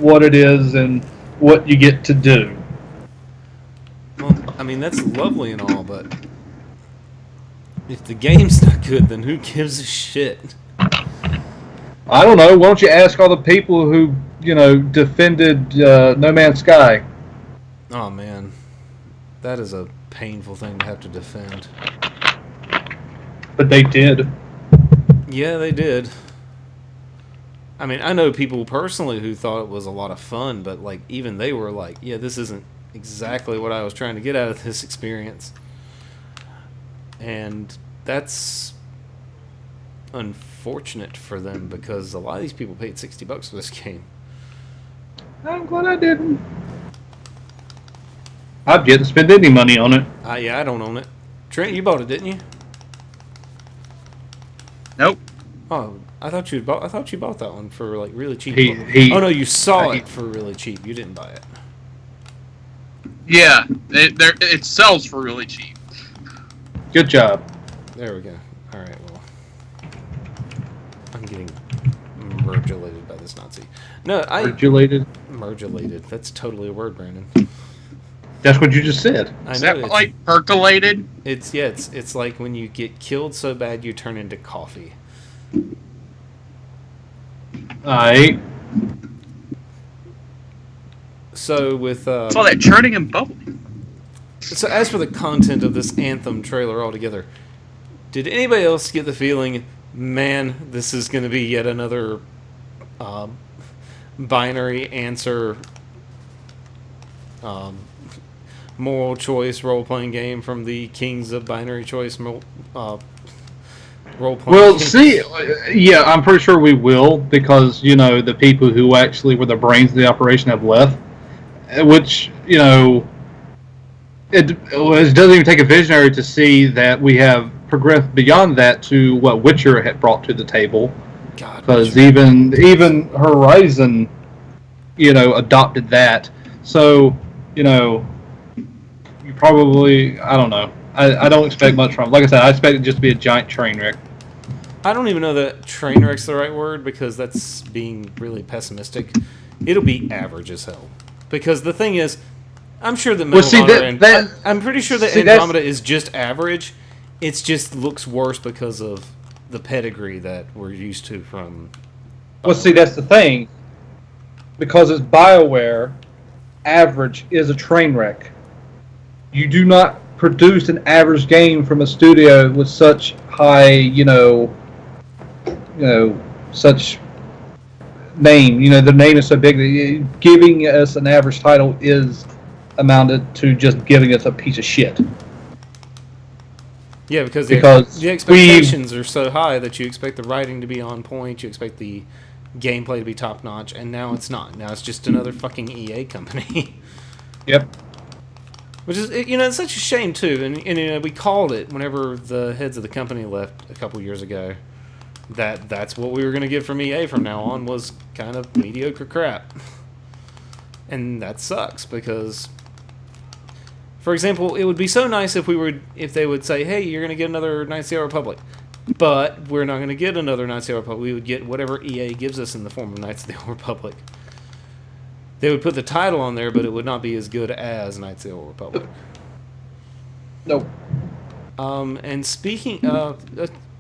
B: what it is and what you get to do.
A: Well, I mean that's lovely and all, but if the game's not good, then who gives a shit?
B: I don't know. Why don't you ask all the people who defended No Man's Sky?
A: Oh man, that is a painful thing to have to defend.
B: But they did.
A: Yeah, they did. I mean, I know people personally who thought it was a lot of fun, but like even they were like, "Yeah, this isn't exactly what I was trying to get out of this experience," and that's unfortunate for them because a lot of these people paid $60 for this game.
B: I'm glad I didn't. I've yet to spend any money on it.
A: I don't own it. Trent, you bought it, didn't you?
C: Nope.
A: Oh, I thought you bought that one for like really cheap.
B: He
A: no, you saw it for really cheap. You didn't buy it.
C: Yeah, it sells for really cheap.
B: Good job.
A: There we go. All right. Well, I'm getting mergulated by this Nazi. No,
B: Mergulated.
A: Mergulated. That's totally a word, Brandon.
B: That's what you just said.
A: I
C: Is
A: know.
C: that like percolated?
A: It's like when you get killed so bad you turn into coffee.
B: Alright.
A: So with
C: It's all that churning and bubbling.
A: so as for the content of this Anthem trailer altogether, did anybody else get the feeling, man, this is going to be yet another binary answer moral choice role-playing game from the kings of binary choice role-playing
B: Well,
A: games?
B: see, yeah, I'm pretty sure we will because, the people who actually were the brains of the operation have left. Which, it doesn't even take a visionary to see that we have progressed beyond that to what Witcher had brought to the table. Because even Horizon, adopted that. So, you probably, I don't know. I don't expect much from it. Like I said, I expect it just to be a giant train wreck.
A: I don't even know that train wreck's the right word because that's being really pessimistic. It'll be average as hell. Because the thing is, I'm sure that I'm pretty sure that Andromeda is just average. It just looks worse because of the pedigree that we're used to from.
B: Well, see, that's the thing. Because it's BioWare, average is a train wreck. You do not produce an average game from a studio with such high, such name. The name is so big that giving us an average title is amounted to just giving us a piece of shit.
A: Yeah, because the expectations are so high that you expect the writing to be on point, you expect the gameplay to be top notch, and now it's not. Now it's just another fucking EA company.
B: Yep.
A: Which is, it's such a shame too, and we called it whenever the heads of the company left a couple years ago. That's what we were going to get from EA from now on was kind of mediocre crap. And that sucks because, for example, it would be so nice if they would say, hey, you're going to get another Knights of the Old Republic. But we're not going to get another Knights of the Old Republic. We would get whatever EA gives us in the form of Knights of the Old Republic. They would put the title on there, but it would not be as good as Knights of the Old Republic.
B: Nope.
A: And speaking of,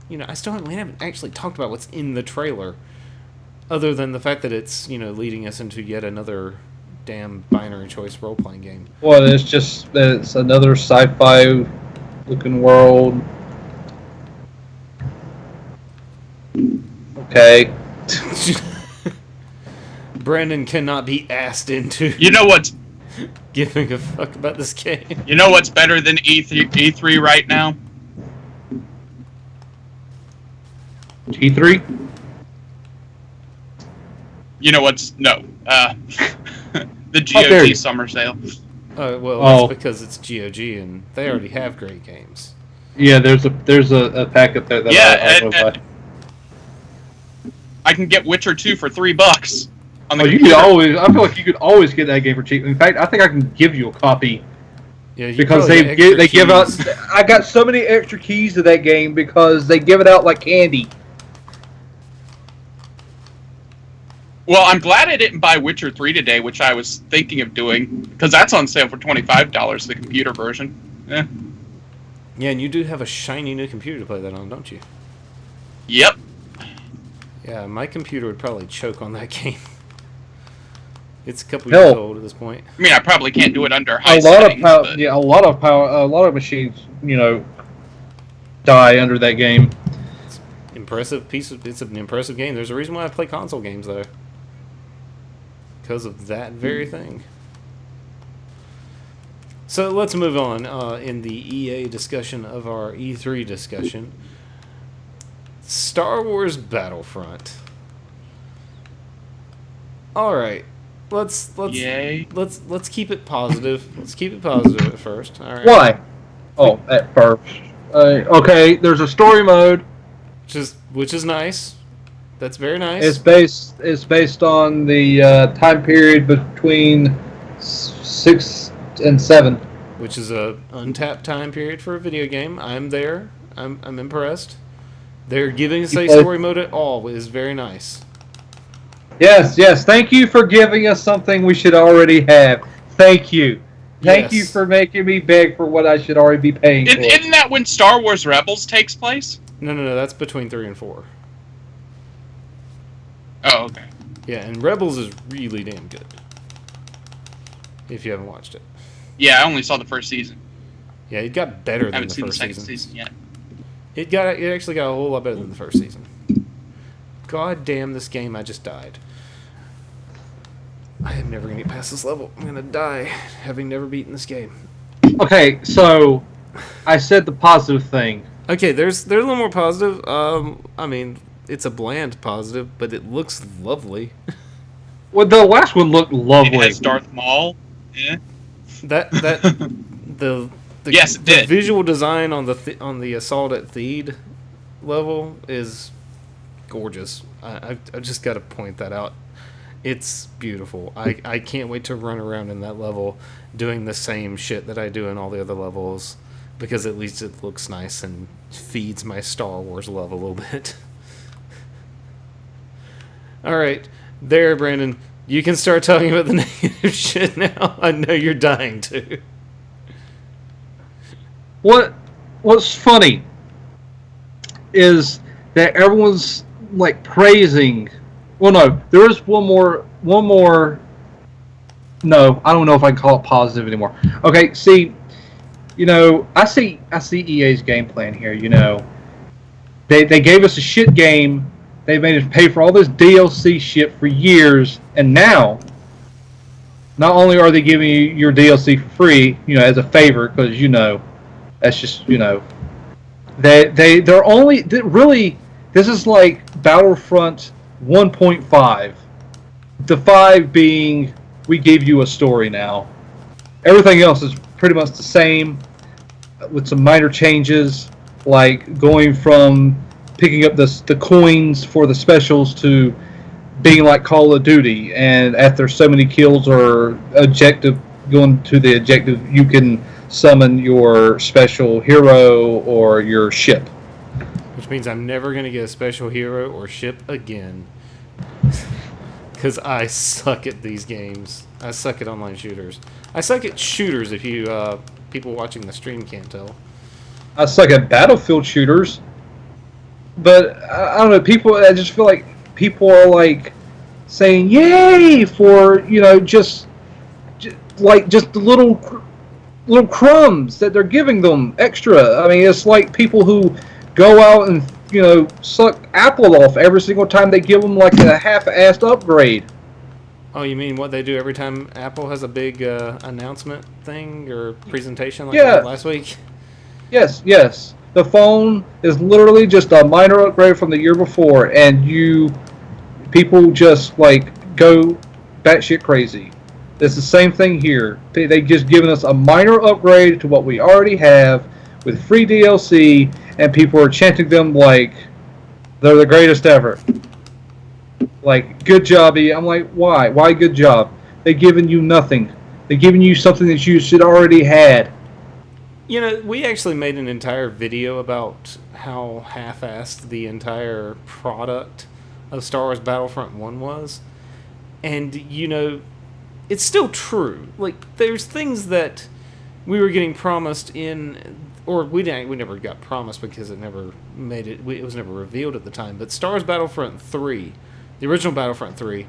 A: we haven't actually talked about what's in the trailer, other than the fact that it's, leading us into yet another damn binary choice role playing game.
B: Well, it's another sci-fi looking world. Okay.
A: Brandon cannot be asked into
C: You know what's
A: giving a fuck about this game.
C: You know what's better than E3 right now?
B: T3?
C: You know what's the
B: How dare you.
C: GOG summer sale.
A: That's because it's GOG and they already have great games.
B: Yeah, there's a pack up there that
C: Yeah, I can get Witcher 2 for $3 on the
B: you
C: computer.
B: could always. I feel like you could always get that game for cheap. In fact, I think I can give you a copy
A: Yeah,
B: because they give out. I got so many extra keys to that game because they give it out like candy.
C: Well, I'm glad I didn't buy Witcher 3 today, which I was thinking of doing, because that's on sale for $25, the computer version. Yeah.
A: Yeah, and you do have a shiny new computer to play that on, don't you?
C: Yep.
A: Yeah, my computer would probably choke on that game. It's a couple years old at this point.
C: I mean, I probably can't do it under high
B: A lot
C: settings,
B: of power.
C: but...
B: Yeah, a lot of machines. Die under that game.
A: It's It's an impressive game. There's a reason why I play console games though. Because of that very thing. So let's move on in the EA discussion of our E3 discussion. Star Wars Battlefront. All right, let's keep it positive. Let's keep it positive at first. All right.
B: Why? Oh, at first. Okay, there's a story mode.
A: Which is nice. That's very nice.
B: It's based on the time period between 6 and 7.
A: Which is a untapped time period for a video game. I'm there. I'm impressed. They're giving us a story mode at all is very nice.
B: Yes. Thank you for giving us something we should already have. Thank you. Thank you for making me beg for what I should already be paying for.
C: Isn't that when Star Wars Rebels takes place?
A: No. That's between 3 and 4.
C: Oh, okay.
A: Yeah, and Rebels is really damn good. If you haven't watched it.
C: Yeah, I only saw the first season.
A: Yeah, it got better
C: I
A: than
C: haven't
A: the
C: seen the
A: first
C: second
A: season.
C: season yet.
A: It actually got a whole lot better than the first season. God damn, this game, I just died. I am never going to get past this level. I'm going to die having never beaten this game.
B: Okay, so I said the positive thing.
A: Okay, there's a little more positive. I mean, it's a bland positive, but it looks lovely.
B: Well, the last one looked lovely.
C: It has Darth Maul. Yeah.
A: The
C: yes, it did.
A: The visual design on the Assault at Theed level is gorgeous. I've just got to point that out. It's beautiful. I can't wait to run around in that level doing the same shit that I do in all the other levels, because at least it looks nice and feeds my Star Wars love a little bit. Alright, there, Brandon. You can start talking about the negative shit now. I know you're dying to.
B: What's funny is that everyone's like praising. Well, no, there is one more. No, I don't know if I can call it positive anymore. Okay, see, I see EA's game plan here. They gave us a shit game. They made us pay for all this DLC shit for years, and now, not only are they giving you your DLC for free, as a favor, because that's just they're only really. This is like Battlefront 1.5. The 5 being, we gave you a story now. Everything else is pretty much the same, with some minor changes, like going from picking up the coins for the specials to being like Call of Duty, and after so many kills or going to the objective, you can summon your special hero or your ship.
A: Which means I'm never going to get a special hero or ship again. Because I suck at these games. I suck at online shooters. I suck at shooters, if you people watching the stream can't tell.
B: I suck at Battlefield shooters. But, I don't know, I just feel like people are, like, saying, yay, for, just like just the little crumbs that they're giving them extra. I mean, it's like people who go out and suck Apple off every single time they give them like a half-assed upgrade.
A: Oh, you mean what they do every time Apple has a big announcement thing or presentation like
B: Yeah.
A: that last week?
B: Yes. The phone is literally just a minor upgrade from the year before, and people just like go batshit crazy. It's the same thing here. They just given us a minor upgrade to what we already have with free DLC, and people are chanting them like they're the greatest ever. Like, good job, E. I'm like, why? Why good job? They've given you nothing. They've given you something that you should already had.
A: We actually made an entire video about how half-assed the entire product of Star Wars Battlefront 1 was. And, it's still true. Like, there's things that we were getting promised or we never got promised because it never made it. It was never revealed at the time. But Star Wars Battlefront 3, the original Battlefront 3,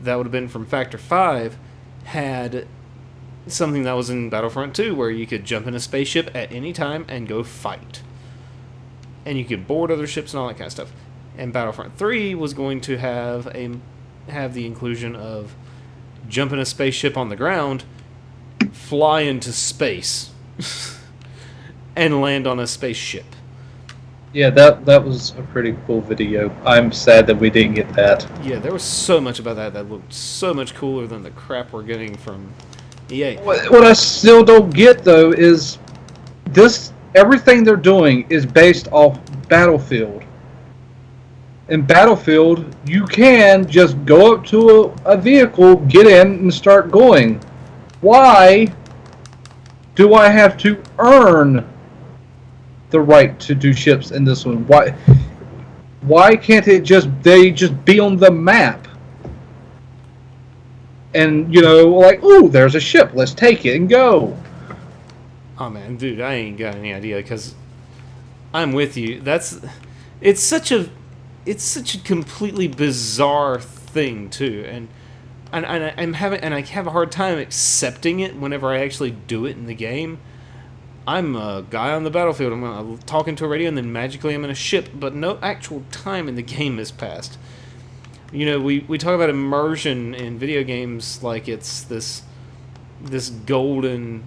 A: that would have been from Factor 5, had something that was in Battlefront 2 where you could jump in a spaceship at any time and go fight. And you could board other ships and all that kind of stuff. And Battlefront 3 was going to have the inclusion of jump in a spaceship on the ground, fly into space, and land on a spaceship.
B: Yeah, that was a pretty cool video. I'm sad that we didn't get that.
A: Yeah, there was so much about that looked so much cooler than the crap we're getting from EA.
B: What I still don't get, though, is everything they're doing is based off Battlefield. In Battlefield, you can just go up to a vehicle, get in, and start going. Why do I have to earn the right to do ships in this one? Why can't they just be on the map? And, like, ooh, there's a ship, let's take it and go.
A: Oh man, dude, I ain't got any idea, because I'm with you. It's such a completely bizarre thing too, and I have a hard time accepting it whenever I actually do it in the game. I'm a guy on the battlefield. I'm talking to a radio, and then magically I'm in a ship, but no actual time in the game has passed. We talk about immersion in video games like it's this golden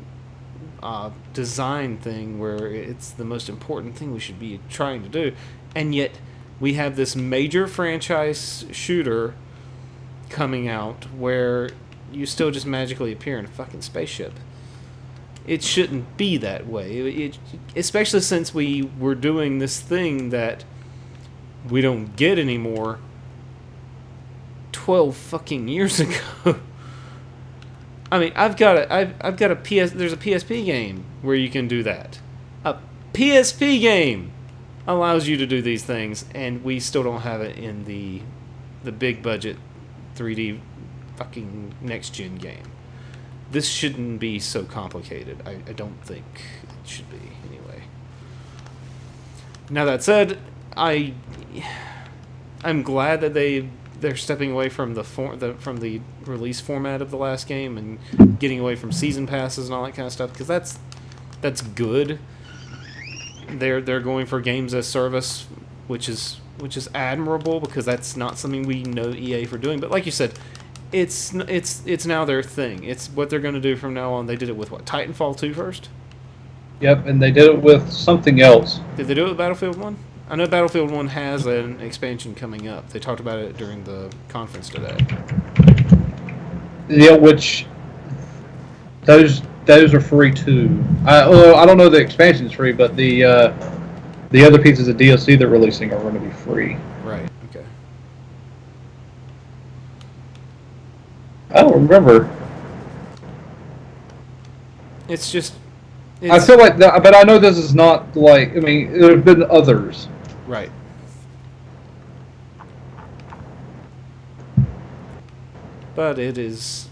A: design thing where it's the most important thing we should be trying to do, and yet we have this major franchise shooter coming out where you still just magically appear in a fucking spaceship. It shouldn't be that way, especially since we were doing this thing that we don't get anymore 12 fucking years ago. I mean, I've got a there's a PSP game where you can do that. A PSP game allows you to do these things, and we still don't have it in the big budget 3D fucking next gen game. This shouldn't be so complicated. I don't think it should be anyway. Now that said, I'm glad that they're stepping away from from the release format of the last game and getting away from season passes and all that kind of stuff, because that's good. They're going for games as service, which is admirable, because that's not something we know EA for doing. But like you said, it's now their thing. It's what they're going to do from now on. They did it with what, Titanfall 2 first?
B: Yep, and they did it with something else.
A: Did they do it with Battlefield 1? I know Battlefield 1 has an expansion coming up. They talked about it during the conference today.
B: Yeah, which those are free too. I don't know the expansion's free, but the other pieces of DLC they're releasing are going to be free.
A: Right. Okay.
B: I don't remember.
A: It's just.
B: I feel like, but I know this is not like. I mean, there have been others.
A: Right. But it's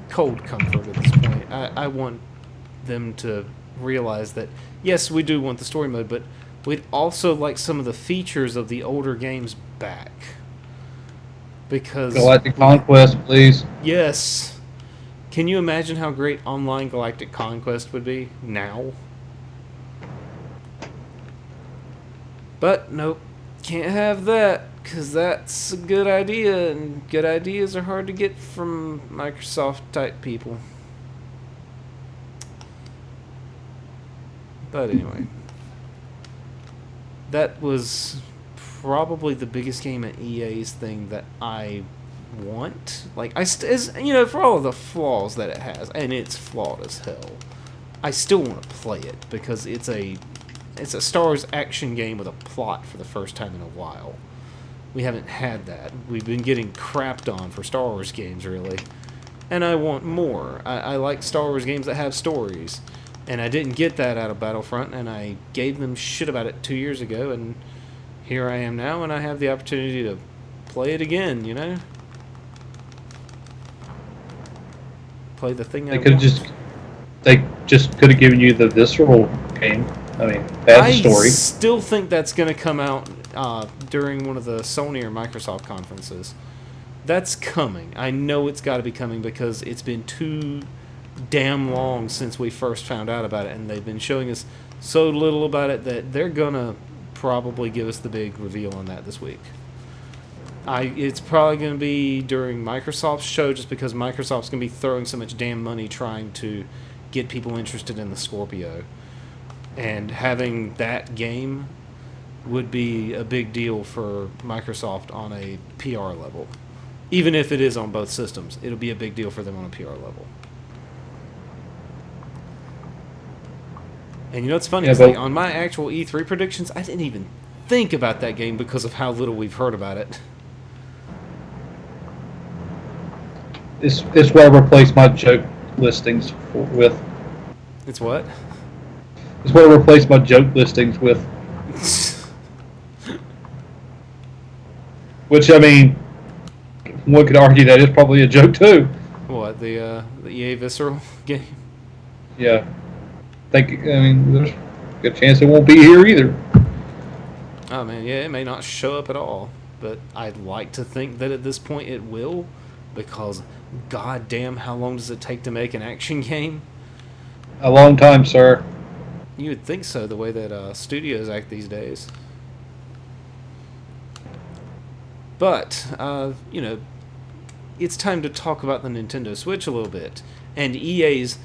A: cold comfort at this point. I want them to realize that, yes, we do want the story mode, but we'd also like some of the features of the older games back. Because
B: Galactic Conquest, please.
A: Yes. Can you imagine how great online Galactic Conquest would be now? But nope, can't have that, because that's a good idea, and good ideas are hard to get from Microsoft-type people. But anyway, that was probably the biggest game at EA's thing that I want. Like, for all of the flaws that it has, and it's flawed as hell, I still want to play it because it's a Star Wars action game with a plot for the first time in a while. We haven't had that. We've been getting crapped on for Star Wars games, really. And I want more. I like Star Wars games that have stories. And I didn't get that out of Battlefront, and I gave them shit about it 2 years ago, and here I am now, and I have the opportunity to play it again, you know? Play the thing I want.
B: They just could have given you the visceral game. I mean, bad story.
A: I still think that's going to come out during one of the Sony or Microsoft conferences. That's coming. I know it's got to be coming because it's been too damn long since we first found out about it, and they've been showing us so little about it that they're going to probably give us the big reveal on that this week. It's probably going to be during Microsoft's show just because Microsoft's going to be throwing so much damn money trying to get people interested in the Scorpio. And having that game would be a big deal for Microsoft on a PR level. Even if it is on both systems, it'll be a big deal for them on a PR level. And you know what's funny? Like on my actual E3 predictions, I didn't even think about that game because of how little we've heard about it.
B: It's what I replaced my joke listings with.
A: It's what?
B: It's what I replaced my joke listings with. Which, I mean, one could argue that is probably a joke too.
A: What, the EA Visceral game?
B: Yeah. I mean, there's a good chance it won't be here either.
A: Oh man, yeah, it may not show up at all, but I'd like to think that at this point it will, because goddamn, how long does it take to make an action game?
B: A long time, sir.
A: You would think so, the way that studios act these days. But, you know, it's time to talk about the Nintendo Switch a little bit, and EA's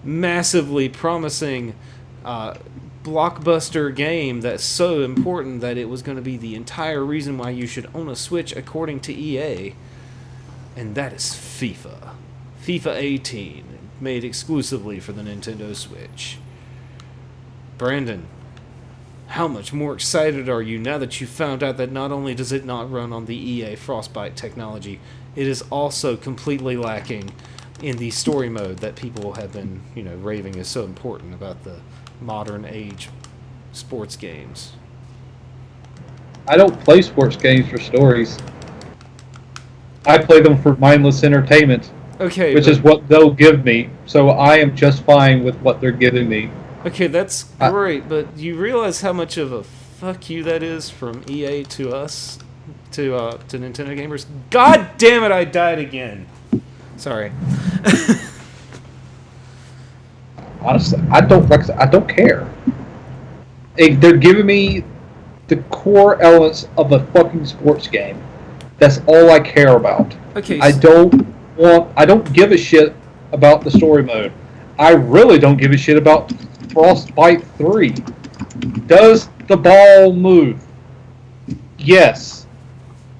A: massively promising blockbuster game that's so important that it was going to be the entire reason why you should own a Switch according to EA, and that is FIFA. FIFA 18, made exclusively for the Nintendo Switch. Brandon, how much more excited are you now that you found out that not only does it not run on the EA Frostbite technology, it is also completely lacking in the story mode that people have been, you know, raving is so important about the modern age sports games?
B: I don't play sports games for stories. I play them for mindless entertainment.
A: Okay,
B: which is what they'll give me. So I am just fine with what they're giving me.
A: Okay, that's great, but you realize how much of a fuck you that is from EA to us, to Nintendo gamers? God damn it, I died again. Sorry.
B: Honestly, I don't care. They're giving me the core elements of a fucking sports game. That's all I care about.
A: Okay.
B: I don't give a shit about the story mode. I really don't give a shit about Frostbite 3. Does the ball move? Yes.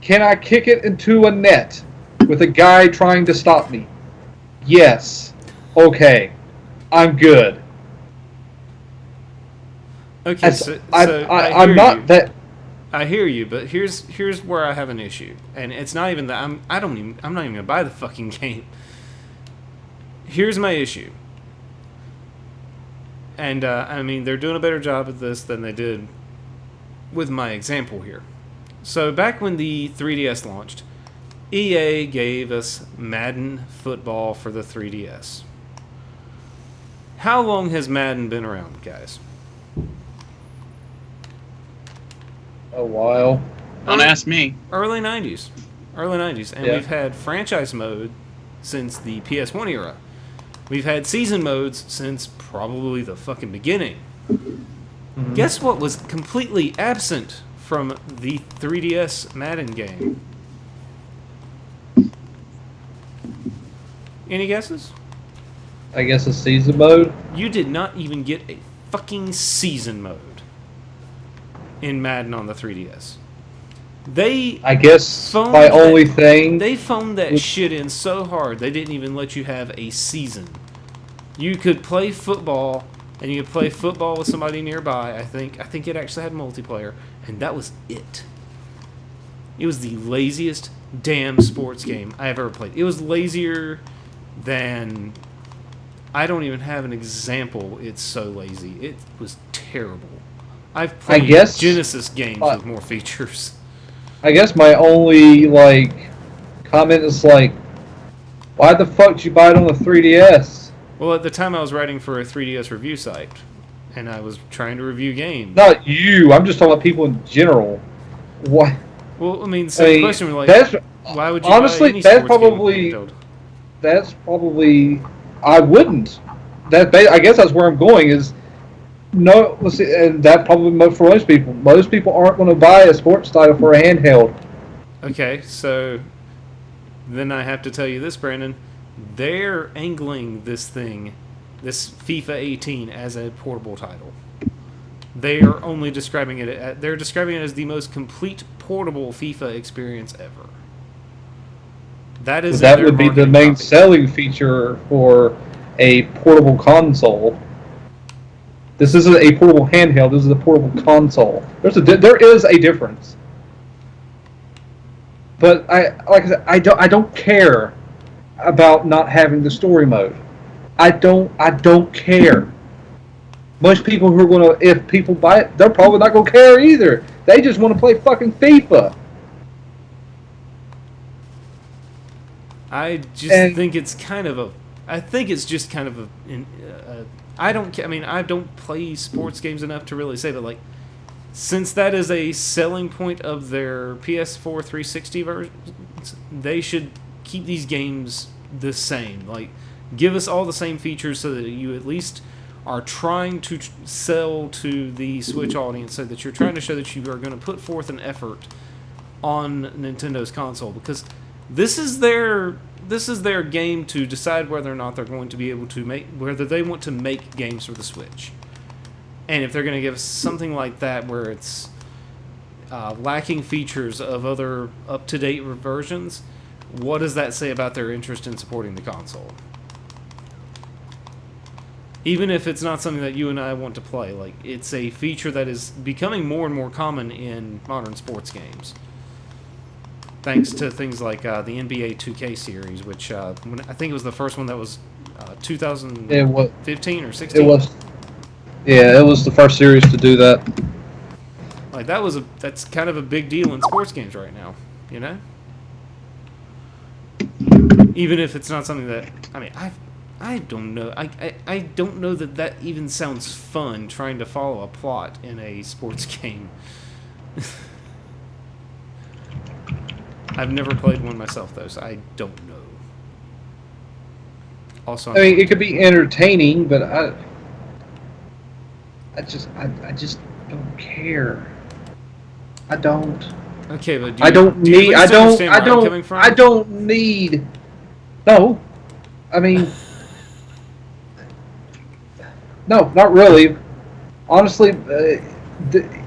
B: Can I kick it into a net with a guy trying to stop me? Yes. Okay. I'm good.
A: Okay,
B: I'm not that.
A: I hear you, but here's where I have an issue, and it's not even that I'm not even gonna buy the fucking game. Here's my issue, and I mean they're doing a better job at this than they did with my example here. So back when the 3DS launched, EA gave us Madden football for the 3DS. How long has Madden been around, guys?
B: A while.
C: Don't ask me.
A: Early 90s, and
B: yeah.
A: we've had franchise mode since the PS1 era. We've had season modes since probably the fucking beginning.
B: Mhm.
A: Guess what was completely absent from the 3DS Madden game? Any guesses?
B: I guess a season mode.
A: You did not even get a fucking season mode in Madden on the 3DS.
B: I guess
A: phoned
B: my
A: that-
B: only thing.
A: They phoned that
B: Which-
A: shit in so hard they didn't even let you have a season. You could play football, and you could play football with somebody nearby. I think it actually had multiplayer, and that was it. It was the laziest damn sports game I have ever played. It was lazier than... I don't even have an example. It's so lazy. It was terrible. I've played
B: guess-
A: Genesis games with more features.
B: I guess my only comment is why the fuck did you buy it on the 3DS?
A: Well, at the time I was writing for a 3DS review site, and I was trying to review games.
B: Not you. I'm just talking about people in general. Why?
A: Well, I mean, same question. Like,
B: that's
A: why would you
B: honestly,
A: buy any
B: that's
A: sports game
B: probably-
A: on handheld?
B: that's probably I wouldn't. I guess that's where I'm going is. No, let's see, and that probably for most people. Most people aren't going to buy a sports title for a handheld.
A: Okay, so then I have to tell you this, Brandon. They're angling this thing, this FIFA 18, as a portable title. They are only describing it. They're describing it as the most complete portable FIFA experience ever. That is
B: That
A: their
B: would be the
A: marketing
B: main
A: copy.
B: selling feature for a portable console. This isn't a portable handheld. This is a portable console. There is a difference. But like I said, I don't care about not having the story mode. I don't care. Most people who are gonna, if people buy it, they're probably not gonna care either. They just want to play fucking FIFA.
A: I just
B: And-
A: think it's kind of a. I think it's just kind of a. I don't. I mean, I don't play sports games enough to really say, but like, since that is a selling point of their PS4 360 versions, they should keep these games the same. Like, give us all the same features so that you at least are trying to sell to the Switch audience, so that you're trying to show that you are going to put forth an effort on Nintendo's console, because this is their game to decide whether or not they're going to be able to whether they want to make games for the Switch. And if they're going to give us something like that where it's lacking features of other up-to-date versions, what does that say about their interest in supporting the console? Even if it's not something that you and I want to play, like, it's a feature that is becoming more and more common in modern sports games. Thanks to things like the NBA 2K series, which I think it was the first one that was 2015 or 16.
B: It was. Yeah, it was the first series to do that.
A: Like, that's kind of a big deal in sports games right now, you know? Even if it's not something that, I mean, I don't know. I don't know that even sounds fun, trying to follow a plot in a sports game. I've never played one myself, though, so I don't know. Also,
B: I mean, it could be entertaining, but I just don't care. I don't.
A: okay, but
B: I don't need. I don't.
A: understand where I'm coming from?
B: I don't need. No, I mean, no, not really. Honestly,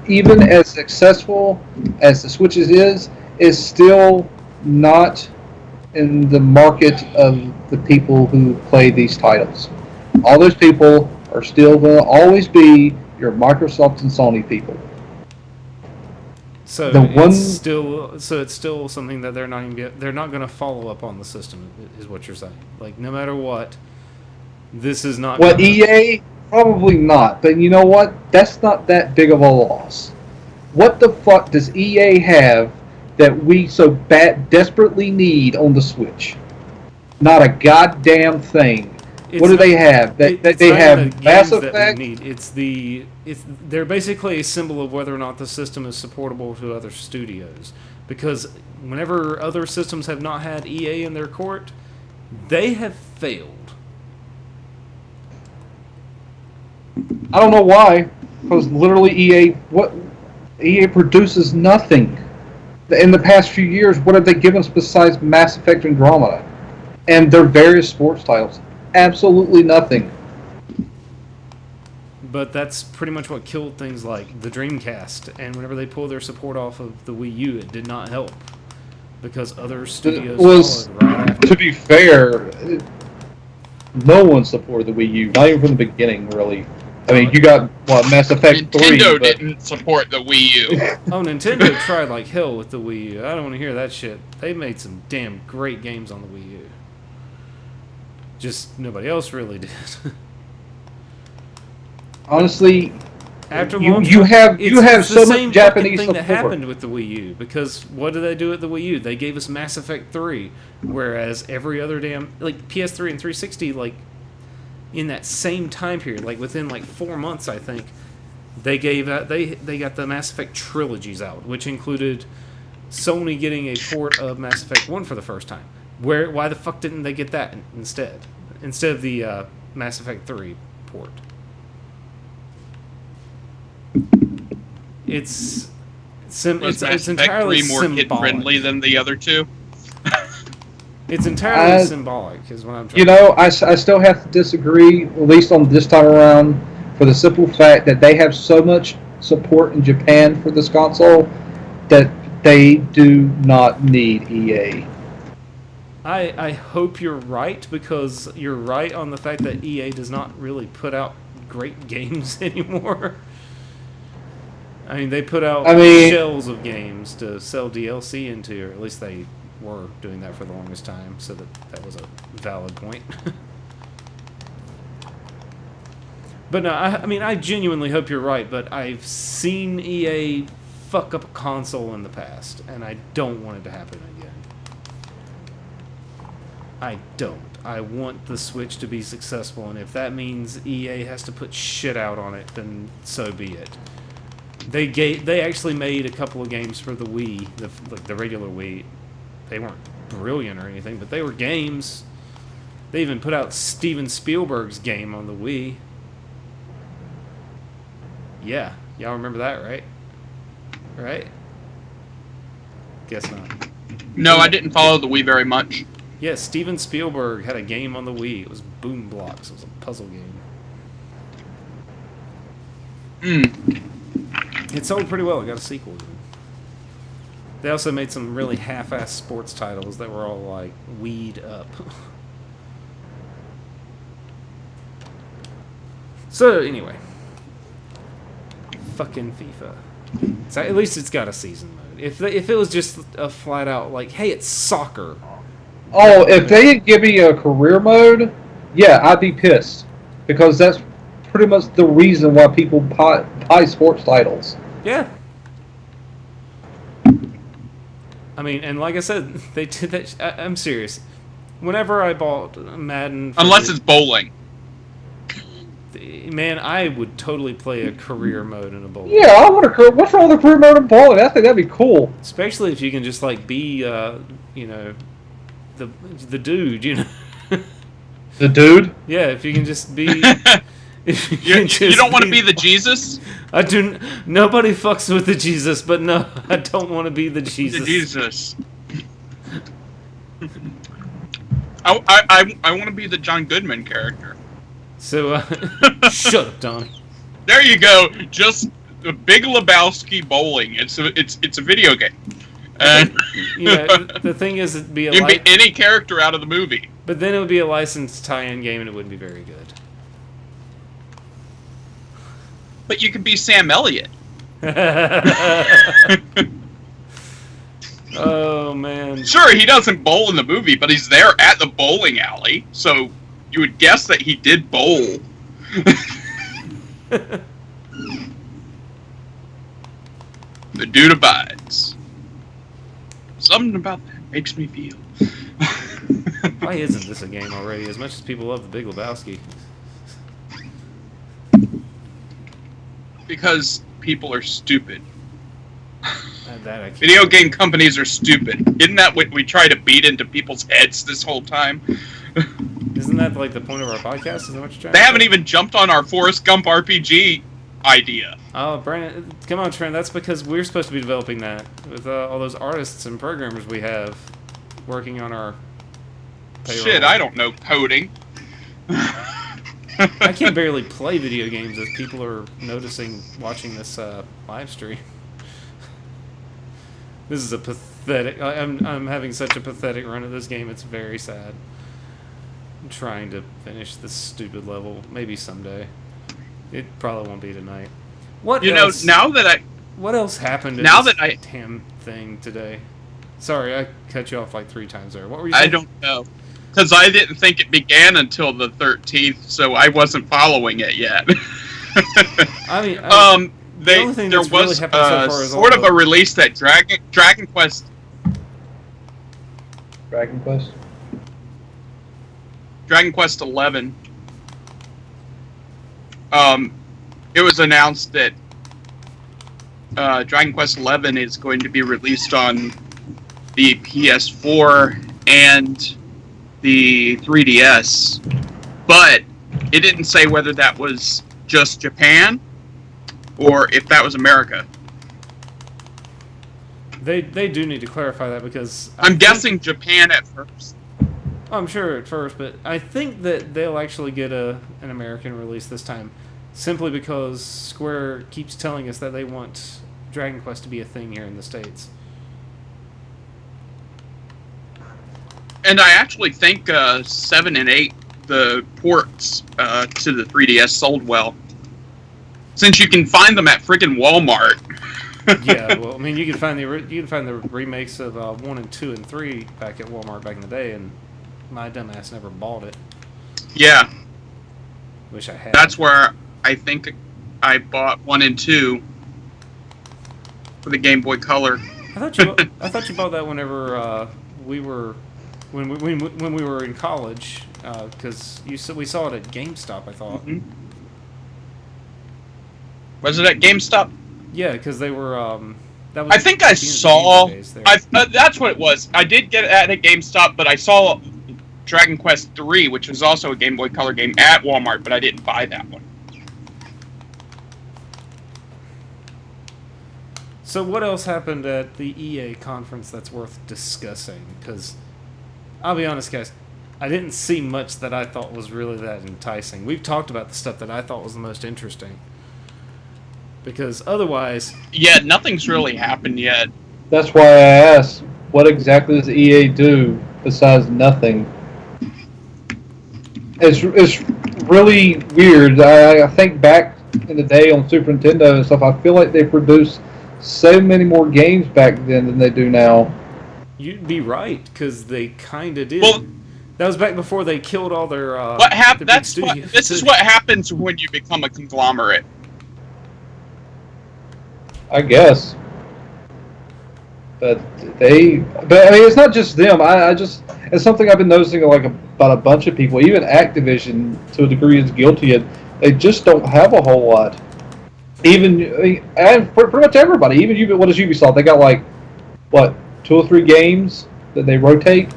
B: even as successful as the Switch is still not in the market of the people who play these titles. All those people are still going to always be your Microsoft and Sony people.
A: So
B: The one-
A: it's still something that they're not going to follow up on the system, is what you're saying. Like, no matter what, this is not.
B: What,
A: gonna-
B: EA? Probably not. But you know what? That's not that big of a loss. What the fuck does EA have that we so desperately need on the Switch? Not a goddamn thing.
A: It's
B: What do
A: not-
B: they have? They
A: it's not
B: have
A: even the
B: Mass
A: games that we
B: Effect.
A: need. They're basically a symbol of whether or not the system is supportable to other studios. Because whenever other systems have not had EA in their court, they have failed.
B: I don't know why, because literally EA produces nothing. In the past few years, what have they given us besides Mass Effect Andromeda and their various sports titles? Absolutely nothing.
A: But that's pretty much what killed things like the Dreamcast. And whenever they pulled their support off of the Wii U, it did not help because other studios followed right after.
B: To be fair, no one supported the Wii U, not even from the beginning, really. I mean, you got, Mass Effect 3,
C: Nintendo didn't support the Wii U.
A: Oh, Nintendo tried like hell with the Wii U. I don't want to hear that shit. They made some damn great games on the Wii U. Just nobody else really did.
B: Honestly,
A: After
B: you have so much Japanese
A: thing
B: support.
A: that happened with the Wii U, because what did they do at the Wii U? They gave us Mass Effect 3, whereas every other damn like PS3 and 360 like in that same time period, like within like 4 months, I think they gave out they got the Mass Effect trilogies out, which included Sony getting a port of Mass Effect 1 for the first time. Why the fuck didn't they get that instead of the Mass Effect 3 port? It's entirely
C: more kid friendly than the other two.
A: It's entirely symbolic, is what I'm trying.
B: I still have to disagree, at least on this time around, for the simple fact that they have so much support in Japan for this console that they do not need EA.
A: I hope you're right, because you're right on the fact that EA does not really put out great games anymore. I mean, they put out shells of games to sell DLC into, or at least they were doing that for the longest time, so that was a valid point. But no, I genuinely hope you're right, but I've seen EA fuck up a console in the past, and I don't want it to happen again. I don't. I want the Switch to be successful, and if that means EA has to put shit out on it, then so be it. They actually made a couple of games for the Wii, the regular Wii. They weren't brilliant or anything, but they were games. They even put out Steven Spielberg's game on the Wii. Yeah, y'all remember that, right? Right? Guess not.
C: No, I didn't follow the Wii very much.
A: Yeah, Steven Spielberg had a game on the Wii. It was Boom Blocks. It was a puzzle game. It sold pretty well. It got a sequel even. They also made some really half-assed sports titles that were all like weed up. So anyway, fucking FIFA. So at least it's got a season mode. If it was just a flat out like, hey, it's soccer.
B: Oh, if they didn't give me a career mode, yeah, I'd be pissed, because that's pretty much the reason why people buy sports titles.
A: Yeah. I mean, and like I said, they did that. I'm serious. Whenever I bought Madden,
C: unless it's bowling.
A: Man, I would totally play a career mode in a bowling.
B: Yeah, I want a career. What's wrong with a career mode in bowling? I think that'd be cool.
A: Especially if you can just like be, the dude, you know.
B: The dude?
A: Yeah, if you can just be.
C: You don't want to be the Jesus?
A: I do. Nobody fucks with the Jesus, but no, I don't want to be the Jesus.
C: The Jesus. I want to be the John Goodman character.
A: So, shut up, Donnie.
C: There you go. Just the Big Lebowski bowling. It's a video game. And
A: the thing is, it'd be
C: you can be any character out of the movie.
A: But then it would be a licensed tie-in game, and it wouldn't be very good.
C: But you can be Sam Elliott.
A: Oh, man.
C: Sure, he doesn't bowl in the movie, but he's there at the bowling alley, so you would guess that he did bowl. The dude abides. Something about that makes me feel.
A: Why isn't this a game already? As much as people love the Big Lebowski.
C: Because people are stupid.
A: That
C: Video game companies are stupid. Isn't that what we try to beat into people's heads this whole time?
A: Isn't Isn't that like the point of our podcast? Isn't that what you're trying
C: They
A: to
C: haven't
A: say?
C: even jumped on our Forrest Gump RPG idea.
A: Oh, Brandon, come on, Trent. That's because we're supposed to be developing that with all those artists and programmers we have working on our payroll.
C: Shit, I don't know coding.
A: I can barely play video games as people are noticing watching this live stream. This is a pathetic... I'm having such a pathetic run of this game. It's very sad. I'm trying to finish this stupid level. Maybe someday. It probably won't be tonight. What else?
C: Now that I...
A: What else happened in
C: Now
A: this
C: that I...
A: damn thing today? Sorry, I cut you off like 3 times there. What were you saying?
C: I don't know. Because I didn't think it began until the 13th, so I wasn't following it yet.
A: I mean...
C: there
A: really
C: was
A: happened so far is
C: sort
A: all
C: of a release that Dragon Quest...
B: Dragon Quest?
C: Dragon Quest 11. It was announced that Dragon Quest 11 is going to be released on the PS4 and the 3DS, but it didn't say whether that was just Japan or if that was America.
A: They do need to clarify that because...
C: I'm guessing Japan at first.
A: I'm sure at first, but I think that they'll actually get an American release this time, simply because Square keeps telling us that they want Dragon Quest to be a thing here in the States.
C: And I actually think 7 and 8, the ports to the 3DS sold well. Since you can find them at friggin' Walmart.
A: Yeah, well, I mean, you can find the remakes of 1 and 2 and 3 back at Walmart back in the day, and my dumbass never bought it.
C: Yeah.
A: Wish I had.
C: That's where I think I bought 1 and 2 for the Game Boy Color.
A: I thought you bought that whenever we were when we were in college, because we saw it at GameStop. I thought.
C: Mm-hmm. Was it at GameStop?
A: Yeah, because they were. That was
C: I think I saw.
A: That's
C: That's what it was. I did get it at a GameStop, but I saw Dragon Quest 3, which was also a Game Boy Color game, at Walmart, but I didn't buy that one.
A: So what else happened at the EA conference that's worth discussing? Because I'll be honest, guys, I didn't see much that I thought was really that enticing. We've talked about the stuff that I thought was the most interesting. Because otherwise...
C: Yeah, nothing's really happened yet.
B: That's why I asked, what exactly does EA do besides nothing? It's really weird. I think back in the day on Super Nintendo and stuff, I feel like they produced so many more games back then than they do now.
A: You'd be right, because they kind of did.
C: Well,
A: that was back before they killed all their.
C: What happened?
A: This
C: is what happens when you become a conglomerate.
B: I guess. But I mean, it's not just them. It's something I've been noticing about a bunch of people. Even Activision, to a degree, is guilty of. They just don't have a whole lot. And pretty much everybody. Even what is Ubisoft? They got 2 or 3 games that they rotate.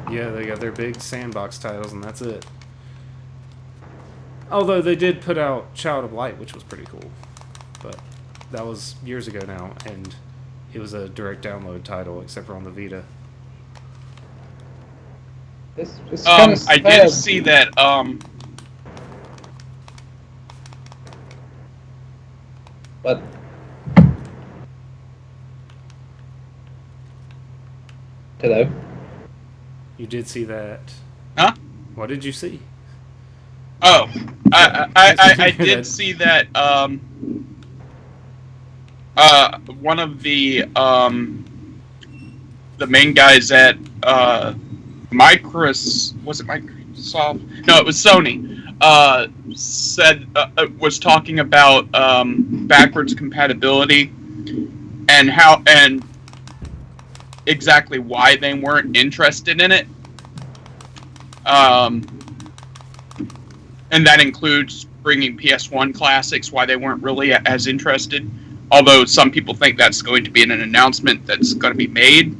A: Yeah, they got their big sandbox titles, and that's it. Although they did put out Child of Light, which was pretty cool, but that was years ago now, and it was a direct download title, except for on the Vita.
B: It's kind of sad.
C: I did see that.
B: But hello.
A: You did see that?
C: Huh?
A: What did you see?
C: Oh, I did see that. One of the main guys at was it Microsoft? No, it was Sony. Was talking about backwards compatibility and exactly why they weren't interested in it. And that includes bringing PS1 classics, why they weren't really as interested. Although some people think that's going to be an announcement that's going to be made.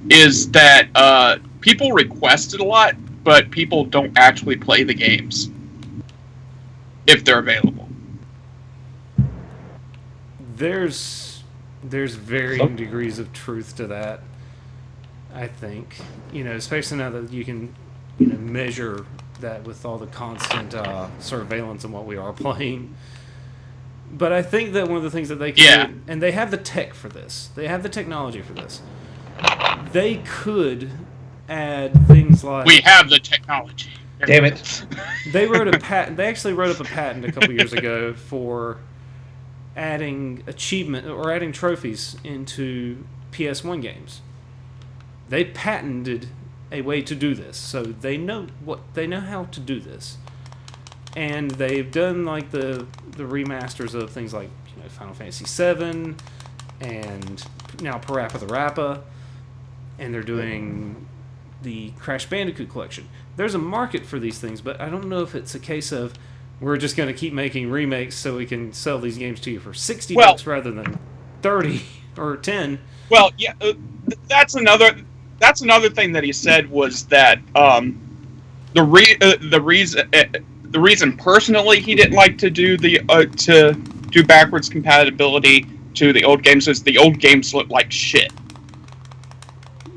C: Is that people request it a lot, but people don't actually play the games if they're available.
A: There's varying degrees of truth to that. I think, especially now that you can, measure that with all the constant surveillance and what we are playing. But I think that one of the things that they can do, and they have the tech for this, they have the technology for this. They could add things like...
C: We have the technology.
B: Damn it.
A: They wrote a patent. They actually wrote up a patent a couple years ago for adding achievement or adding trophies into PS1 games. They patented a way to do this, so they know how to do this, and they've done like the remasters of things like Final Fantasy VII, and now Parappa the Rappa, and they're doing the Crash Bandicoot collection. There's a market for these things, but I don't know if it's a case of we're just going to keep making remakes so we can sell these games to you for $60 rather than 30 or 10.
C: Well, yeah, that's another thing that he said was that the reason personally he didn't like to do to do backwards compatibility to the old games is the old games look like shit.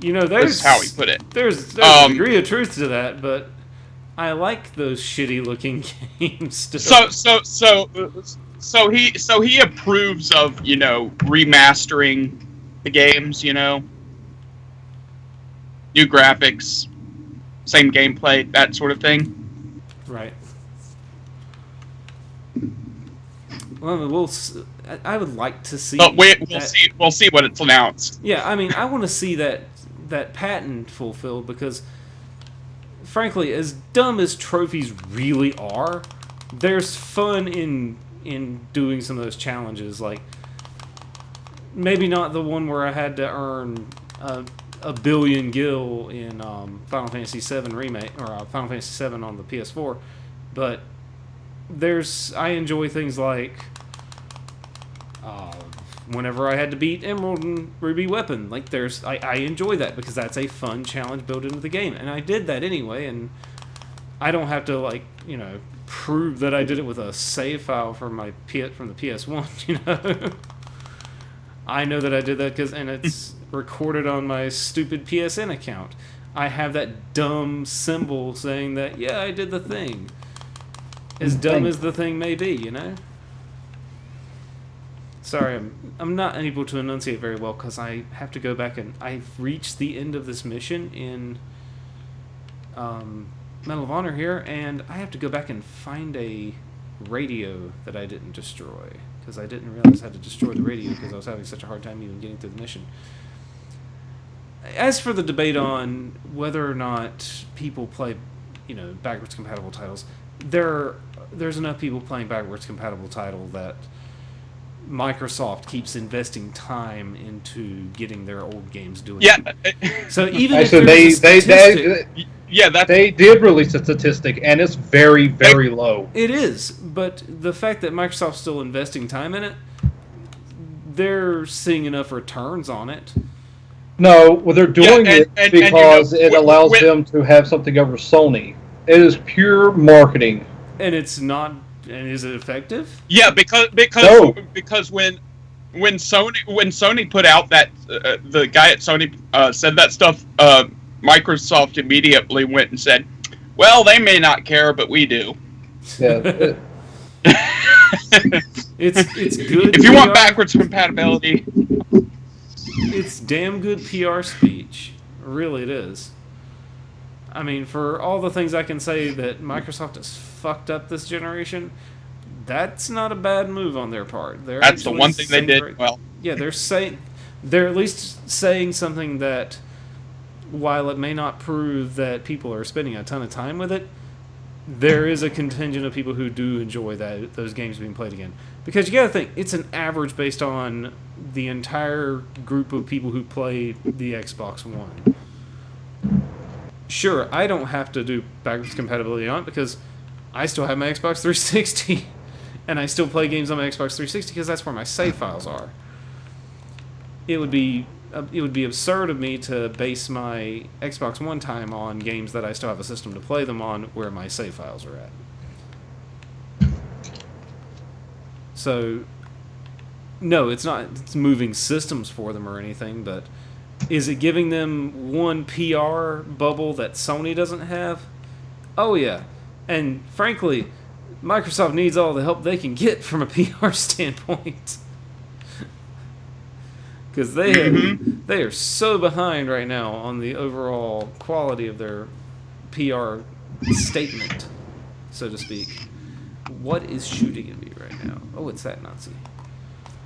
C: That's how he put it.
A: There's a degree of truth to that, but I like those shitty looking games still.
C: So he approves of remastering the games, new graphics, same gameplay, that sort of thing.
A: Right. Well, I would like to see.
C: But we'll see what it's announced.
A: Yeah, I mean, I want to see that patent fulfilled because, frankly, as dumb as trophies really are, there's fun in doing some of those challenges. Like, maybe not the one where I had to earn a billion gil in Final Fantasy VII Remake, or Final Fantasy VII on the PS4, but I enjoy things like whenever I had to beat Emerald and Ruby Weapon. Like, I enjoy that because that's a fun challenge built into the game, and I did that anyway, and I don't have to prove that I did it with a save file from the PS1. I know that I did that and it's recorded on my stupid PSN account. I have that dumb symbol saying that, yeah, I did the thing. As dumb as the thing may be, Sorry, I'm not able to enunciate very well because I have to go back and I've reached the end of this mission in Medal of Honor here, and I have to go back and find a radio that I didn't destroy because I didn't realize I had to destroy the radio because I was having such a hard time even getting through the mission. As for the debate on whether or not people play, backwards compatible titles, there's enough people playing backwards compatible title that Microsoft keeps investing time into getting their old games doing.
C: Yeah.
A: So even
B: actually,
A: if
B: they did release a statistic, and it's very, very low.
A: It is, but the fact that Microsoft's still investing time in it, they're seeing enough returns on it.
B: No, well, they're doing it because it allows them to have something over Sony. It is pure marketing.
A: And it's not. And is it effective?
C: Yeah, because when Sony put out that the guy at Sony said that stuff, Microsoft immediately went and said, "Well, they may not care, but we do."
B: Yeah.
A: It's good.
C: If you want backwards compatibility,
A: it's damn good PR speech. Really, it is. I mean, for all the things I can say that Microsoft has fucked up this generation, that's not a bad move on their part.
C: That's the one thing they did well.
A: Yeah, they're at least saying something that, while it may not prove that people are spending a ton of time with it, there is a contingent of people who do enjoy those games being played again. Because you got to think, it's an average based on the entire group of people who play the Xbox One. Sure, I don't have to do backwards compatibility on it because I still have my Xbox 360 and I still play games on my Xbox 360 because that's where my save files are. It would be it would be absurd of me to base my Xbox One time on games that I still have a system to play them on where my save files are at. So, no, it's not it's moving systems for them or anything, but is it giving them one PR bubble that Sony doesn't have? Oh, yeah. And frankly, Microsoft needs all the help they can get from a PR standpoint. Because they are so behind right now on the overall quality of their PR statement, so to speak. What is shooting at me right now? Oh, it's that Nazi.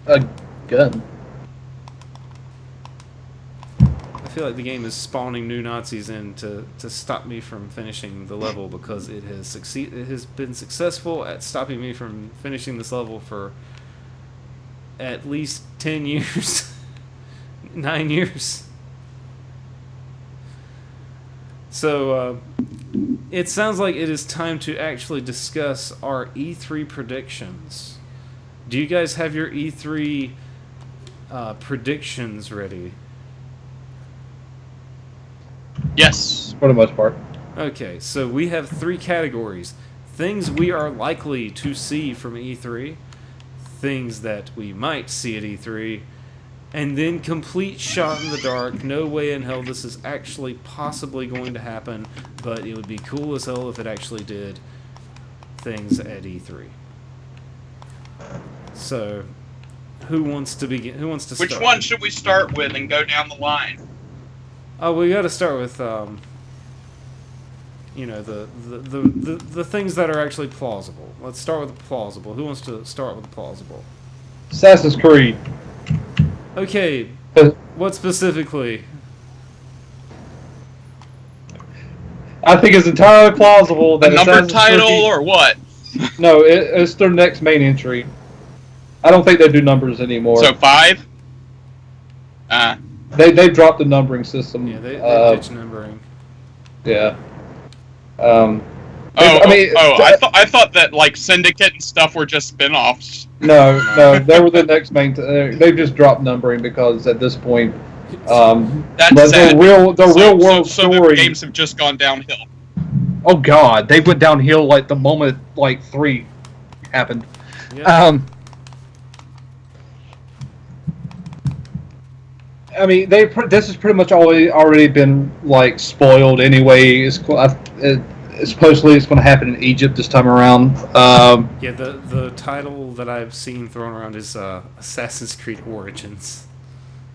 B: A gun.
A: I feel like the game is spawning new Nazis in to stop me from finishing the level because it has been successful at stopping me from finishing this level for at least 10 years. 9 years. So, it sounds like it is time to actually discuss our E3 predictions. Do you guys have your E3 predictions ready?
C: Yes.
B: For the most part.
A: Okay, so we have 3 categories. Things we are likely to see from E3, things that we might see at E3, and then complete shot in the dark, no way in hell this is actually possibly going to happen, but it would be cool as hell if it actually did things at E3. So, who wants to begin? Who wants to start?
C: Which one should we start with and go down the line?
A: Oh, we got to start with, you know, the things that are actually plausible. Let's start with the plausible. Who wants to start with the plausible?
B: Assassin's Creed.
A: Okay, what specifically?
B: I think it's entirely plausible that
C: A number
B: Assassin's
C: title
B: Creed,
C: or what?
B: No, it's their next main entry. I don't think they do numbers anymore.
C: So 5?
B: They dropped the numbering system.
A: Yeah, they ditched numbering.
B: Yeah.
C: I thought that like Syndicate and stuff were just spin-offs.
B: No, they were the next main. They've just dropped numbering because at this point,
C: That's sad.
B: the real world
C: so
B: story.
C: the games have just gone downhill.
B: Oh God, they went downhill like the moment like 3 happened.
A: Yeah.
B: I mean, this has pretty much already been like spoiled anyway. Supposedly it's going to happen in Egypt this time around.
A: Yeah, the title that I've seen thrown around is Assassin's Creed Origins.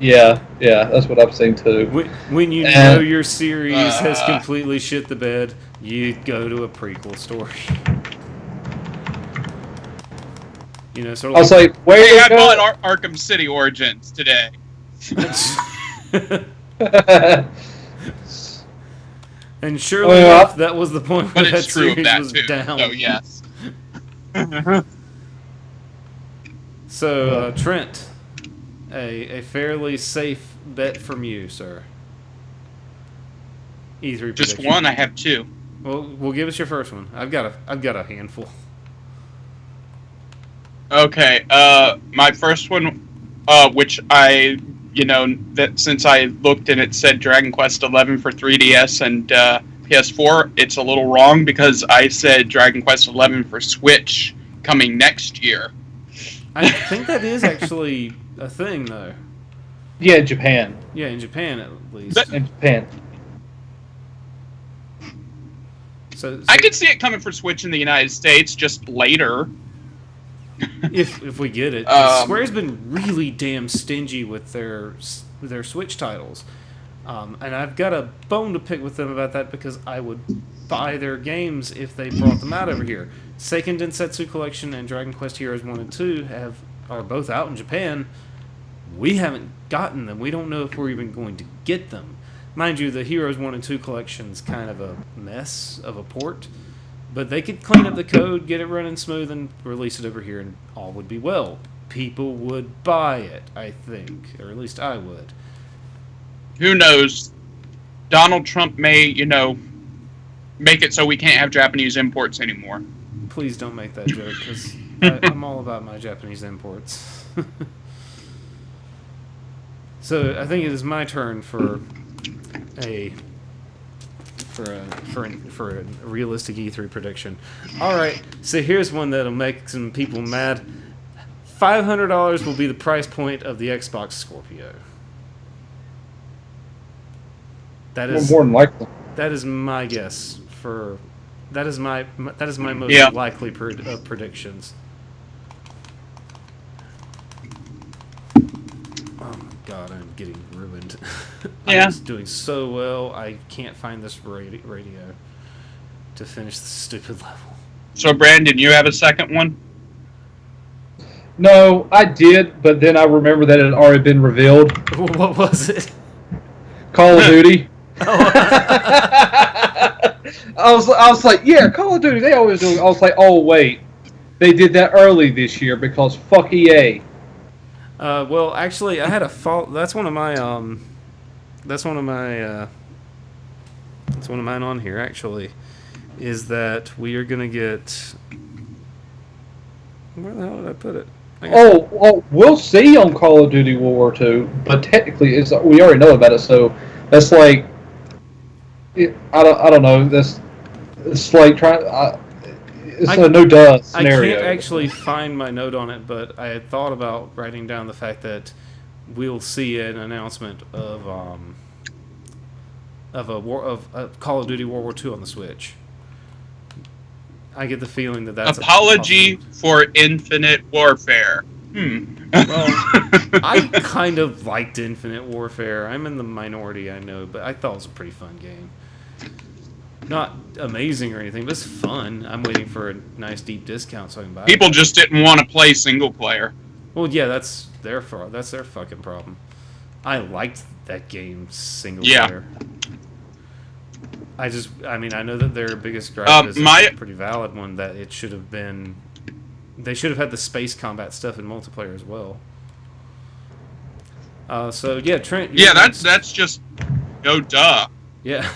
B: Yeah, that's what I've seen too.
A: When you know your series has completely shit the bed, you go to a prequel story. You know, sort of.
B: I was like, wait.
C: Hey, I bought Arkham City Origins today.
A: And surely enough, that was the point where
C: But
A: that
C: it's true of
A: series
C: that
A: was
C: too.
A: down.
C: So yes.
A: So Trent, a fairly safe bet from you, sir. E3
C: Just
A: prediction.
C: one. I have 2.
A: Well, give us your first one. I've got a handful.
C: Okay. My first one, which that since I looked and it said Dragon Quest XI for 3DS and PS4, it's a little wrong because I said Dragon Quest XI for Switch coming next year.
A: I think that is actually a thing, though.
B: Yeah, Japan.
A: Yeah, in Japan at least.
B: In Japan.
A: So
C: I could see it coming for Switch in the United States just later.
A: if we get it, Square's been really damn stingy with their Switch titles, and I've got a bone to pick with them about that because I would buy their games if they brought them out over here. Seiken Densetsu Collection and Dragon Quest Heroes 1 and 2 are both out in Japan. We haven't gotten them. We don't know if we're even going to get them. Mind you, the Heroes 1 and 2 collection's kind of a mess of a port. But they could clean up the code, get it running smooth, and release it over here, and all would be well. People would buy it, I think. Or at least I would.
C: Who knows? Donald Trump may, make it so we can't have Japanese imports anymore.
A: Please don't make that joke, because I'm all about my Japanese imports. So I think it is my turn for a realistic E3 prediction. All right, so here's one that'll make some people mad. $500 will be the price point of the Xbox Scorpio. That is
B: More than likely.
A: That is my guess for. That is my most
C: Yeah.
A: likely predictions. Oh my god, I'm getting ruined.
C: Yeah.
A: I was doing so well. I can't find this radio to finish the stupid level.
C: So, Brandon, you have a second one?
B: No, I did, but then I remember that it had already been revealed.
A: What was it?
B: Call of Duty. I was like, yeah, Call of Duty. They always do. I was like, oh wait, they did that early this year because fuck EA.
A: Well, actually, I had a fault. That's one of my That's one of mine on here. Actually, is that we are gonna get. Where the hell did I put it?
B: Oh, we'll see on Call of Duty World War II, but technically, we already know about it. So that's like, I don't know. It's like trying. It's a no duh scenario.
A: I can't actually find my note on it, but I had thought about writing down the fact that we'll see an announcement of Call of Duty World War II on the Switch. I get the feeling that's
C: apology for Infinite Warfare.
A: Well, I kind of liked Infinite Warfare. I'm in the minority, I know, but I thought it was a pretty fun game. Not amazing or anything, but it's fun. I'm waiting for a nice deep discount so I can buy it.
C: People just didn't want to play single player.
A: Well, yeah, that's their fucking problem. I liked that game single player. I know that their biggest gripe is a pretty valid one, that it should have been. They should have had the space combat stuff in multiplayer as well. So yeah, Trent.
C: Yeah, that's just no duh.
A: Yeah.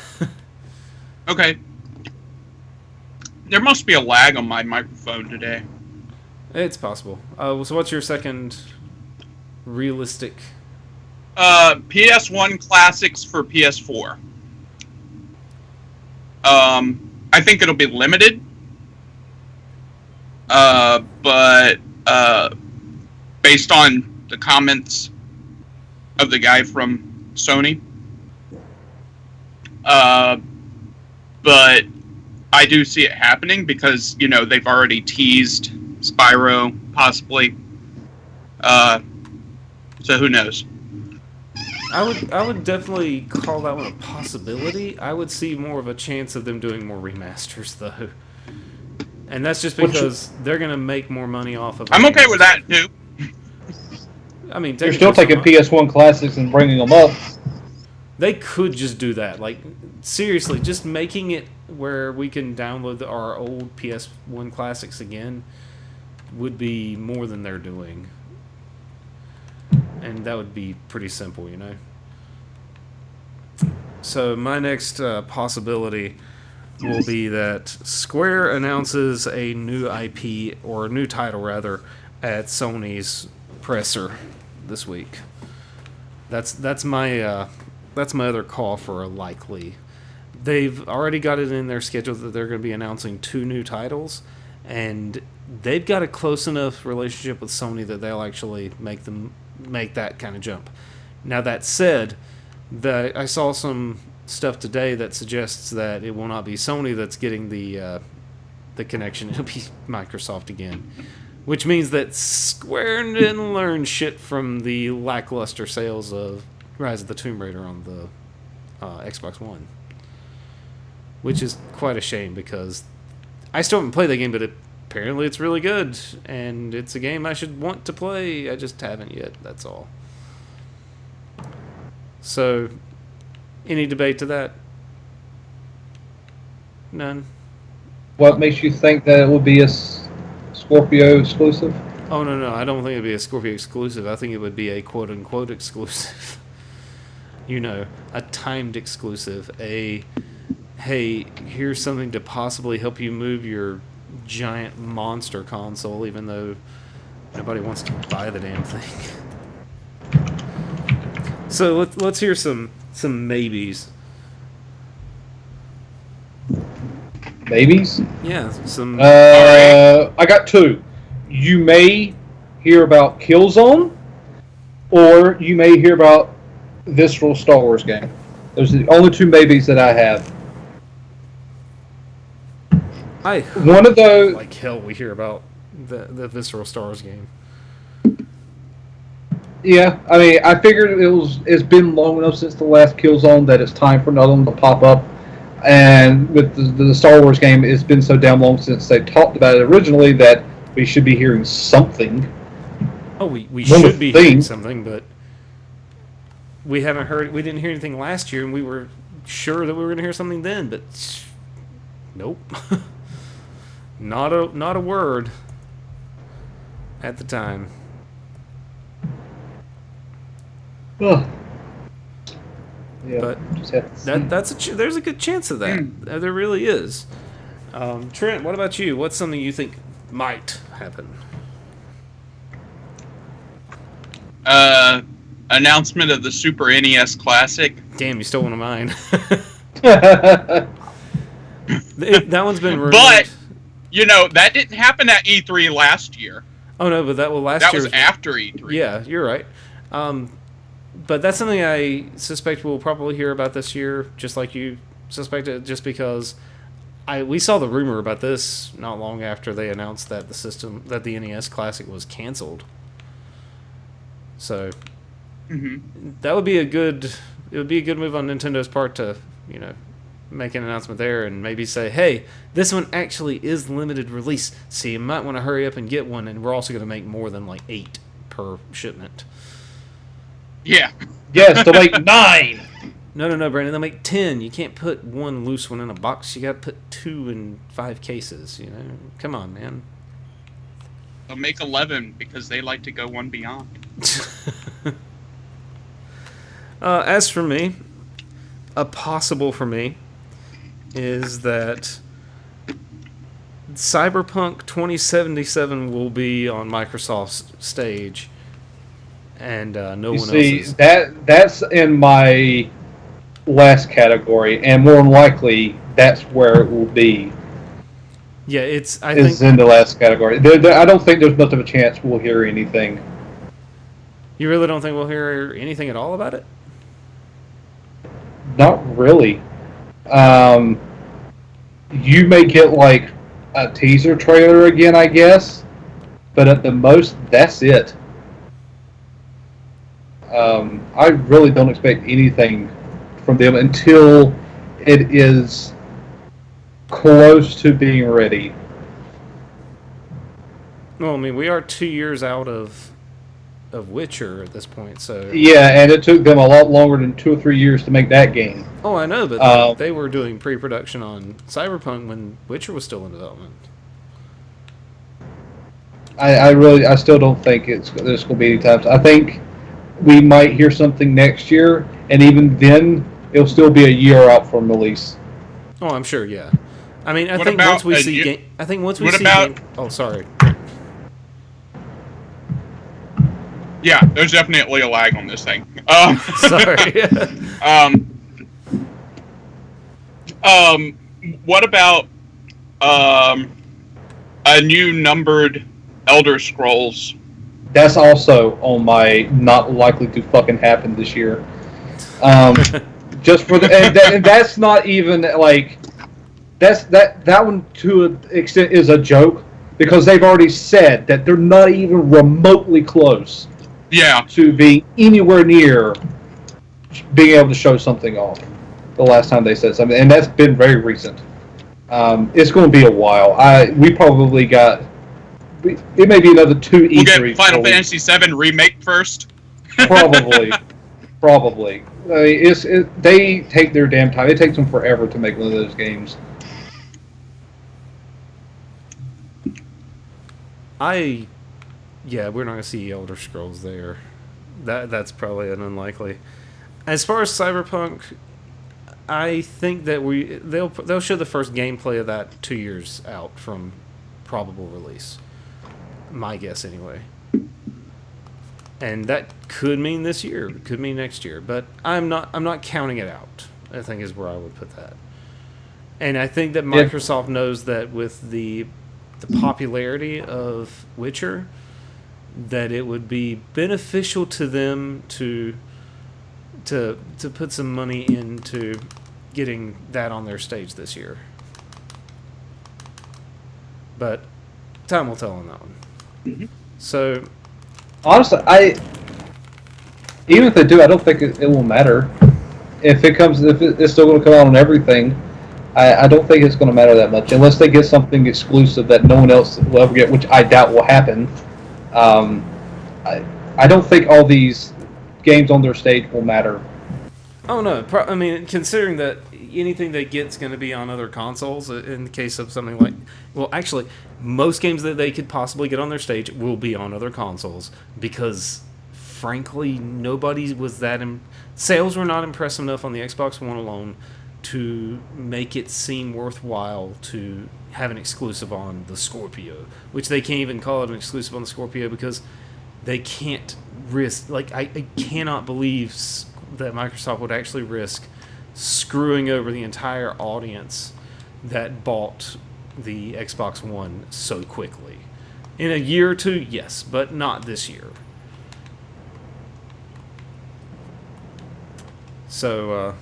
C: Okay. There must be a lag on my microphone today.
A: It's possible. So what's your second realistic?
C: PS1 classics for PS4. I think it'll be limited. But based on the comments of the guy from Sony, but I do see it happening because, they've already teased Spyro, possibly. So who knows?
A: I would definitely call that one a possibility. I would see more of a chance of them doing more remasters, though. And that's just because they're going to make more money off of it.
C: I'm okay with that, too.
A: I mean,
B: you're still taking PS1 classics and bringing them up.
A: They could just do that. Like, seriously, just making it where we can download our old PS1 classics again would be more than they're doing. And that would be pretty simple, So my next possibility will be that Square announces a new IP, or a new title, rather, at Sony's presser this week. That's my other call for a likely. They've already got it in their schedule that they're going to be announcing 2 new titles, and they've got a close enough relationship with Sony that they'll actually make that kind of jump. Now, that said, I saw some stuff today that suggests that it will not be Sony that's getting the connection. It'll be Microsoft again, which means that Square didn't learn shit from the lackluster sales of Rise of the Tomb Raider on the Xbox One, which is quite a shame because I still haven't played that game, but apparently it's really good, and it's a game I should want to play. I just haven't yet, that's all. So, any debate to that? None?
B: What makes you think that it will be a Scorpio exclusive?
A: Oh, no, I don't think it would be a Scorpio exclusive. I think it would be a quote-unquote exclusive. A timed exclusive. Hey, here's something to possibly help you move your giant monster console, even though nobody wants to buy the damn thing. So let's hear some maybes.
B: Maybes?
A: Yeah, some.
B: I got two. You may hear about Killzone, or you may hear about Visceral Star Wars game. Those are the only two maybes that I have.
A: I
B: One of those.
A: like hell we hear about the Visceral Stars game.
B: Yeah, I mean, I figured it's been long enough since the last Killzone that it's time for another one to pop up. And with the Star Wars game, it's been so damn long since they talked about it originally that we should be hearing something.
A: Oh, we should be hearing something, but we haven't heard. We didn't hear anything last year, and we were sure that we were going to hear something then, but nope, not a word at the time.
B: Ugh. Yeah,
A: But there's a good chance of that. There really is. Trent, what about you? What's something you think might happen?
C: Announcement of the Super NES Classic.
A: Damn, you stole one of mine. That one's been rumored.
C: But that didn't happen at E3 last year.
A: Oh no, but that was
C: after E3.
A: Yeah, you're right. But that's something I suspect we'll probably hear about this year, just like you suspected, just because we saw the rumor about this not long after they announced that the NES Classic was canceled. So that would be a good move on Nintendo's part to make an announcement there and maybe say, hey, this one actually is limited release, so you might want to hurry up and get one, and we're also going to make more than like 8 per shipment.
C: Yeah.
B: Yes, they'll make 9.
A: No, Brandon. They'll make 10. You can't put one loose one in a box. You got to put 2 in 5 cases. Come on, man.
C: They'll make 11 because they like to go one beyond.
A: As for me, a possible for me is that Cyberpunk 2077 will be on Microsoft's stage. And no one else's.
B: That's in my last category, and more than likely, that's where it will be.
A: Yeah, it's
B: in the last category. I don't think there's much of a chance we'll hear anything.
A: You really don't think we'll hear anything at all about it?
B: Not really. You may get like a teaser trailer again, I guess, but at the most, that's it. I really don't expect anything from them until it is close to being ready.
A: Well, I mean, we are 2 years out of Witcher at this point, so...
B: Yeah, and it took them a lot longer than 2 or 3 years to make that game.
A: Oh, I know, but they were doing pre-production on Cyberpunk when Witcher was still in development.
B: I still don't think there's going to be any time. I think we might hear something next year, and even then, it'll still be a year out from release.
A: Oh, I'm sure, yeah. I mean, I think once we see... Oh, sorry.
C: Yeah, there's definitely a lag on this thing.
A: Sorry.
C: What about a new numbered Elder Scrolls?
B: That's also on my not likely to fucking happen this year. Just for and that's not even like that one to an extent is a joke because they've already said that they're not even remotely close.
C: Yeah.
B: To be anywhere near being able to show something off. The last time they said something, and that's been very recent. It's going to be a while. We probably got. It may be another 2 E3.
C: We'll get Final Fantasy VII Remake first.
B: Probably. I mean, they take their damn time. It takes them forever to make one of those games.
A: Yeah, we're not going to see Elder Scrolls there. That's probably an unlikely. As far as Cyberpunk, I think that they'll show the first gameplay of that 2 years out from probable release. My guess, anyway. And that could mean this year, could mean next year, but I'm not counting it out. I think is where I would put that. And I think that Microsoft knows that with the popularity of Witcher, that it would be beneficial to them to put some money into getting that on their stage this year. But time will tell on that one.
C: Mm-hmm.
A: So,
B: honestly, even if they do, I don't think it will matter. If it's still going to come out on everything, I don't think it's going to matter that much unless they get something exclusive that no one else will ever get, which I doubt will happen. I don't think all these games on their stage will matter.
A: oh no, I mean, considering that anything they get's going to be on other consoles, in the case of something like, well, actually, most games that they could possibly get on their stage will be on other consoles because, frankly, nobody was that. Sales were not impressive enough on the Xbox One alone to make it seem worthwhile to have an exclusive on the Scorpio, which they can't even call it an exclusive on the Scorpio because they can't risk. Like, I cannot believe that Microsoft would actually risk screwing over the entire audience that bought the Xbox One so quickly. In a year or two, yes, but not this year. So,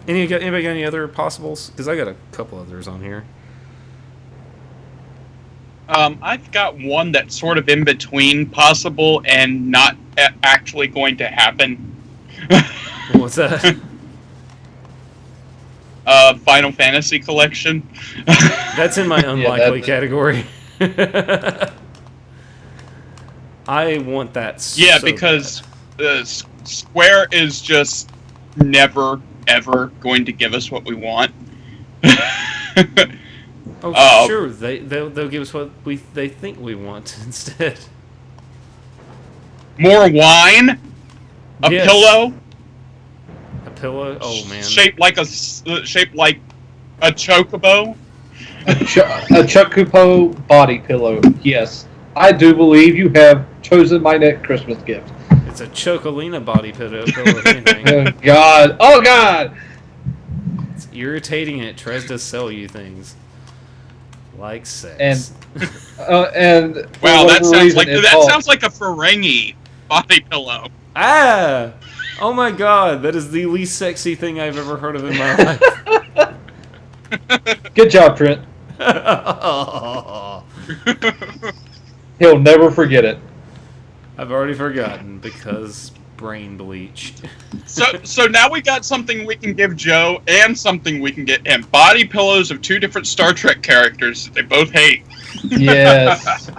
A: anybody got any other possibles? Because I got a couple others on here.
C: I've got one that's sort of in between possible and not actually going to happen.
A: What's that?
C: Final Fantasy Collection.
A: That's in my unlikely category. I want that so
C: because
A: bad.
C: Square is just never, ever going to give us what we want.
A: Sure, they'll give us what they think we want instead.
C: More wine?
A: Yes.
C: Pillow?
A: A pillow? Oh man.
C: Shaped like a chocobo?
B: A Chocobo body pillow. Yes, I do believe you have chosen my next Christmas gift.
A: It's a Chocolina body pillow, if anything.
B: Oh God! Oh God!
A: It's irritating and it tries to sell you things like sex.
B: And
C: wow, that sounds like a Ferengi body pillow.
A: Ah! Oh my God, that is the least sexy thing I've ever heard of in my life.
B: Good job, Trent. He'll never forget it.
A: I've already forgotten because brain bleach.
C: So now we got something we can give Joe and something we can get him. Body pillows of two different Star Trek characters that they both hate.
B: Yes.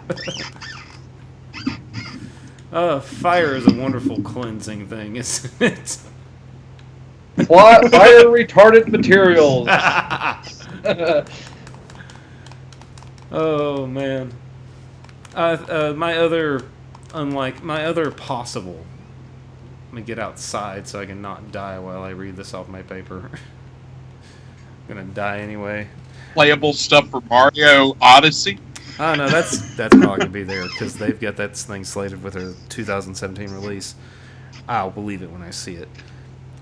A: Fire is a wonderful cleansing thing, isn't it?
B: Fire retardant materials.
A: Oh man. My other possible. Let me get outside so I can not die while I read this off my paper. I'm gonna die anyway.
C: Playable stuff for Mario Odyssey.
A: Oh no, that's probably gonna be there because they've got that thing slated with their 2017 release. I'll believe it when I see it.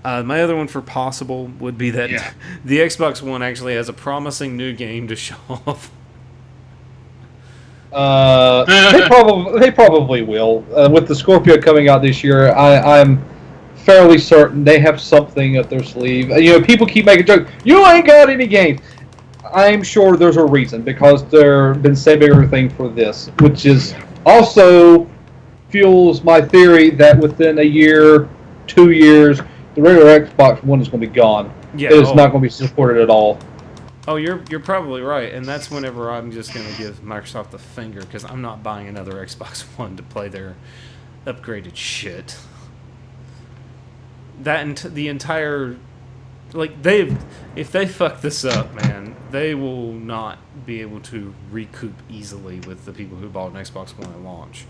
A: My other one for possible would be that the Xbox One actually has a promising new game to show off.
B: They probably will. With the Scorpio coming out this year, I'm fairly certain they have something up their sleeve. You know, people keep making jokes. You ain't got any games. I'm sure there's a reason because they've been saving everything for this, which is also fuels my theory that within a year, 2 years, the regular Xbox One is going to be gone.
A: Yeah,
B: it is not going to be supported at all.
A: Oh, you're probably right, and that's whenever I'm just going to give Microsoft the finger because I'm not buying another Xbox One to play their upgraded shit. That and the entire, like if they fuck this up, man, they will not be able to recoup easily with the people who bought an Xbox One at launch,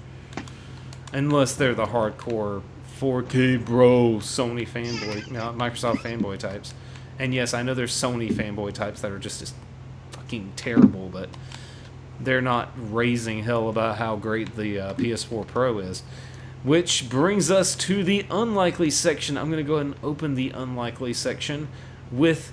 A: unless they're the hardcore 4K bro Sony fanboy, Microsoft fanboy types. And yes, I know there's Sony fanboy types that are just as fucking terrible, but they're not raising hell about how great the PS4 Pro is. Which brings us to the unlikely section. I'm going to go ahead and open the unlikely section with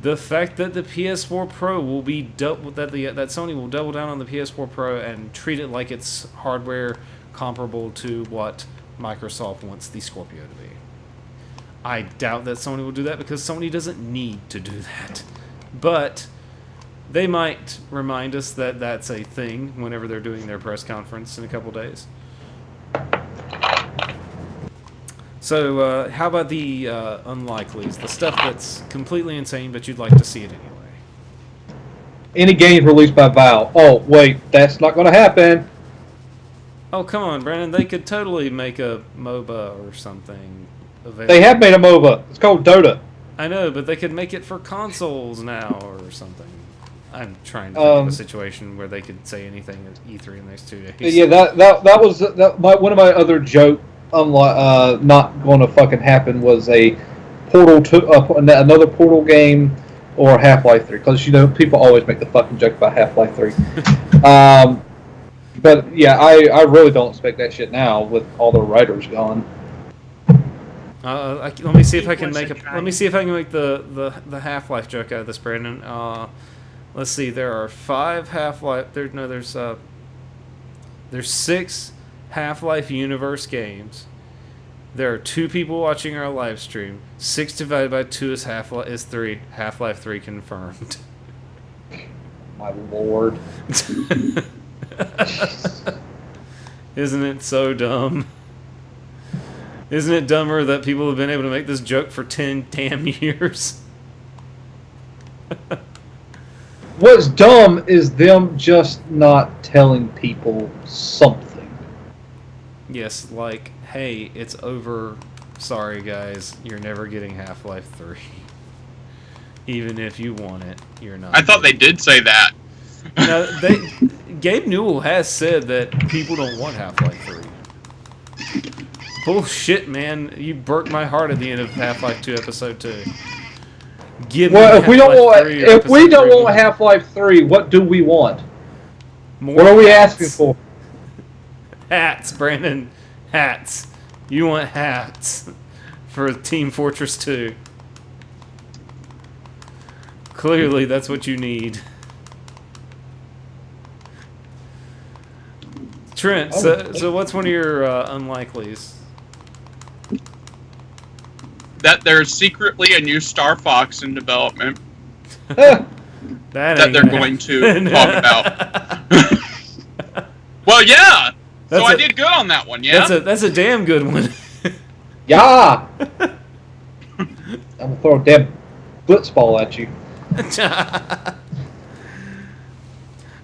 A: the fact that the PS4 Pro will be that Sony will double down on the PS4 Pro and treat it like it's hardware comparable to what Microsoft wants the Scorpio to be. I doubt that Sony will do that because Sony doesn't need to do that. But they might remind us that that's a thing whenever they're doing their press conference in a couple days. So, how about the unlikelies? The stuff that's completely insane, but you'd like to see it anyway.
B: Any games released by Valve. Oh, wait, that's not going to happen.
A: Oh, come on, Brandon. They could totally make a MOBA or something available.
B: They have made a MOBA. It's called Dota.
A: I know, but they could make it for consoles now or something. I'm trying to think of a situation where they could say anything at E3 in the next 2 days.
B: Yeah, that was one of my other joke. Not going to fucking happen was a another Portal game or Half-Life 3, because people always make the fucking joke about Half-Life 3. But yeah, I really don't expect that shit now with all the writers gone.
A: Let me see if I can make the Half-Life joke out of this, Brandon. Let's see. There are 5 Half-Life. There's 6 Half-Life universe games. There are 2 people watching our live stream. 6 divided by 2 is 3. Half-Life 3 confirmed.
B: My lord.
A: Isn't it so dumb? Isn't it dumber that people have been able to make this joke for 10 damn years?
B: What's dumb is them just not telling people something.
A: Yes, like, hey, it's over. Sorry, guys, you're never getting Half-Life 3. Even if you want it, you're not.
C: I thought they did say that.
A: No, Gabe Newell has said that people don't want Half-Life 3. Bullshit, man. You broke my heart at the end of Half-Life 2 Episode 2.
B: If we don't want Half-Life 3, what do we want?
A: More
B: what are we
A: hats.
B: asking for?
A: Hats, Brandon. Hats. You want hats for Team Fortress 2. Clearly, that's what you need. Trent, so what's one of your unlikelies?
C: That there's secretly a new Star Fox in development
A: that
C: they're going to talk about. Well, yeah. So I did good on that one, yeah?
A: That's a damn good one.
B: Yeah! I'm going to throw a damn blitzball at you.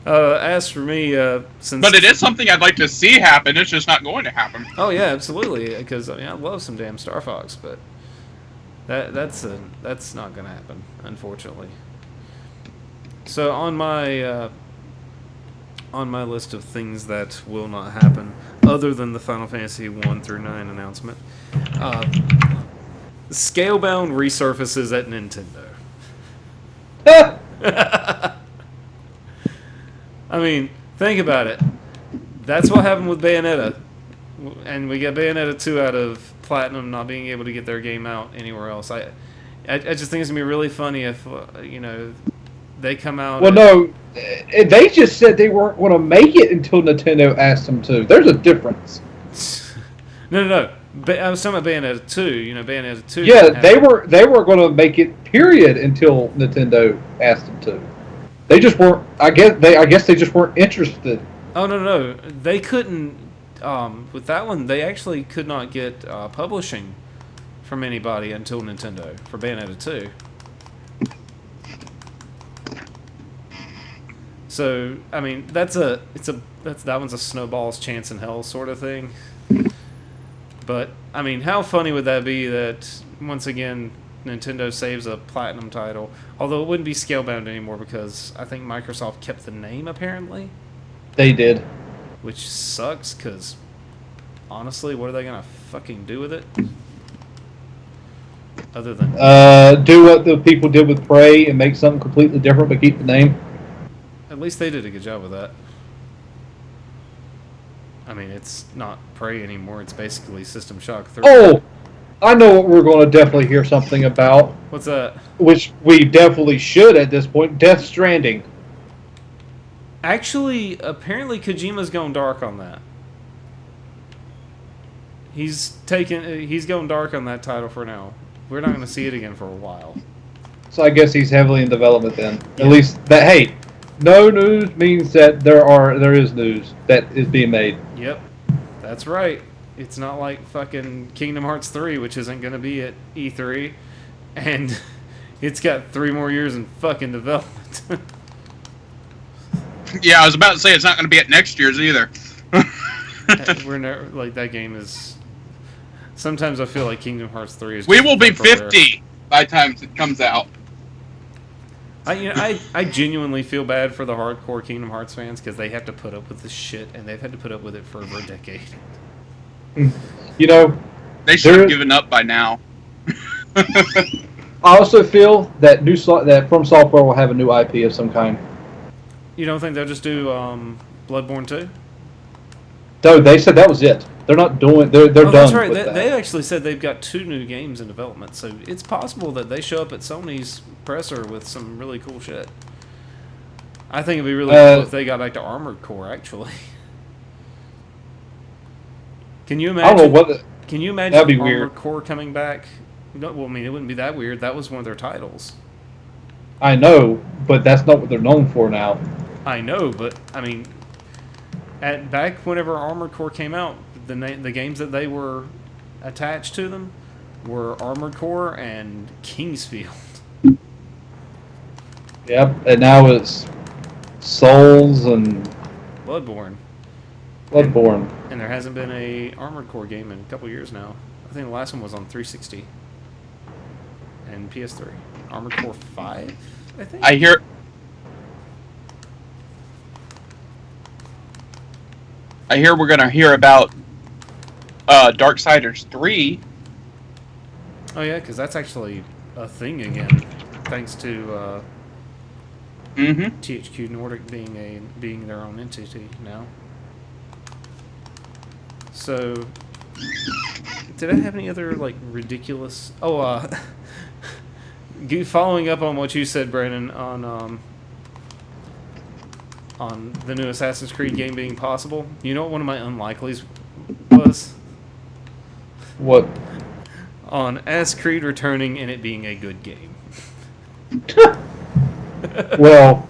A: As for me,
C: But it is something I'd like to see happen, it's just not going to happen.
A: Oh, yeah, absolutely, because I love some damn Star Fox, but that's not going to happen, unfortunately. So on my list of things that will not happen, other than the Final Fantasy 1 through 9 announcement, Scalebound resurfaces at Nintendo. I mean, think about it. That's what happened with Bayonetta, and we got Bayonetta 2 out of Platinum not being able to get their game out anywhere else. I just think it's gonna be really funny if they come out.
B: Well, no, they just said they weren't going to make it until Nintendo asked them to. There's a difference.
A: No. I was talking about Bayonetta 2. Bayonetta 2.
B: Yeah, they were going to make it. Period. Until Nintendo asked them to. They just weren't. I guess they just weren't interested.
A: Oh no, they couldn't. With that one, they actually could not get publishing from anybody until Nintendo for Bayonetta 2. So I mean, that one's a snowball's chance in hell sort of thing. But I mean, how funny would that be that once again Nintendo saves a Platinum title, although it wouldn't be Scalebound anymore because I think Microsoft kept the name apparently.
B: They did.
A: Which sucks because honestly, what are they gonna fucking do with it? Other than
B: do what the people did with Prey and make something completely different but keep the name.
A: At least they did a good job with that. I mean, it's not Prey anymore. It's basically System Shock 3.
B: Oh, I know what we're going to definitely hear something about,
A: What's that?
B: which we definitely should at this point. Death Stranding.
A: Actually, apparently Kojima's going dark on that. He's going dark on that title for now. We're not going to see it again for a while.
B: So I guess he's heavily in development then.
A: Yeah.
B: At least that. Hey, no news means that there is news that is being made.
A: Yep, that's right. It's not like fucking Kingdom Hearts 3, which isn't going to be at E3, and it's got 3 more years in fucking development.
C: Yeah, I was about to say it's not going to be at next year's either.
A: We're never, like, that game is... Sometimes I feel like Kingdom Hearts 3 is...
C: We will be
A: temporary.
C: 50 by the time it comes out.
A: I genuinely feel bad for the hardcore Kingdom Hearts fans because they have to put up with this shit, and they've had to put up with it for over a decade.
B: You know,
C: They should have given up by now.
B: I also feel that that From Software will have a new IP of some kind.
A: You don't think they'll just do Bloodborne 2?
B: No, they said that was it. They're not doing. They're done.
A: That's right.
B: With that.
A: They actually said they've got 2 new games in development, so it's possible that they show up at Sony's presser with some really cool shit. I think it'd be really cool if they got back to Armored Core. Actually, can you imagine?
B: I don't know what.
A: Can you imagine
B: That'd be
A: Armored
B: weird.
A: Core coming back? No, well, I mean, it wouldn't be that weird. That was one of their titles.
B: I know, but that's not what they're known for now.
A: I know, but I mean, back whenever Armored Core came out, the games that they were attached to them were Armored Core and Kingsfield.
B: Yep, and now it's Souls and
A: Bloodborne.
B: And
A: there hasn't been a Armored Core game in a couple years now. I think the last one was on 360 and PS3. Armored Core 5, I think.
C: I hear we're gonna hear about Darksiders 3.
A: Oh yeah, because that's actually a thing again, thanks to THQ Nordic being their own entity now. So, did I have any other like ridiculous? Oh, following up on what you said, Brandon, on the new Assassin's Creed game being possible. You know what one of my unlikelies was?
B: what?
A: On Assassin's Creed returning and it being a good game.
B: Well,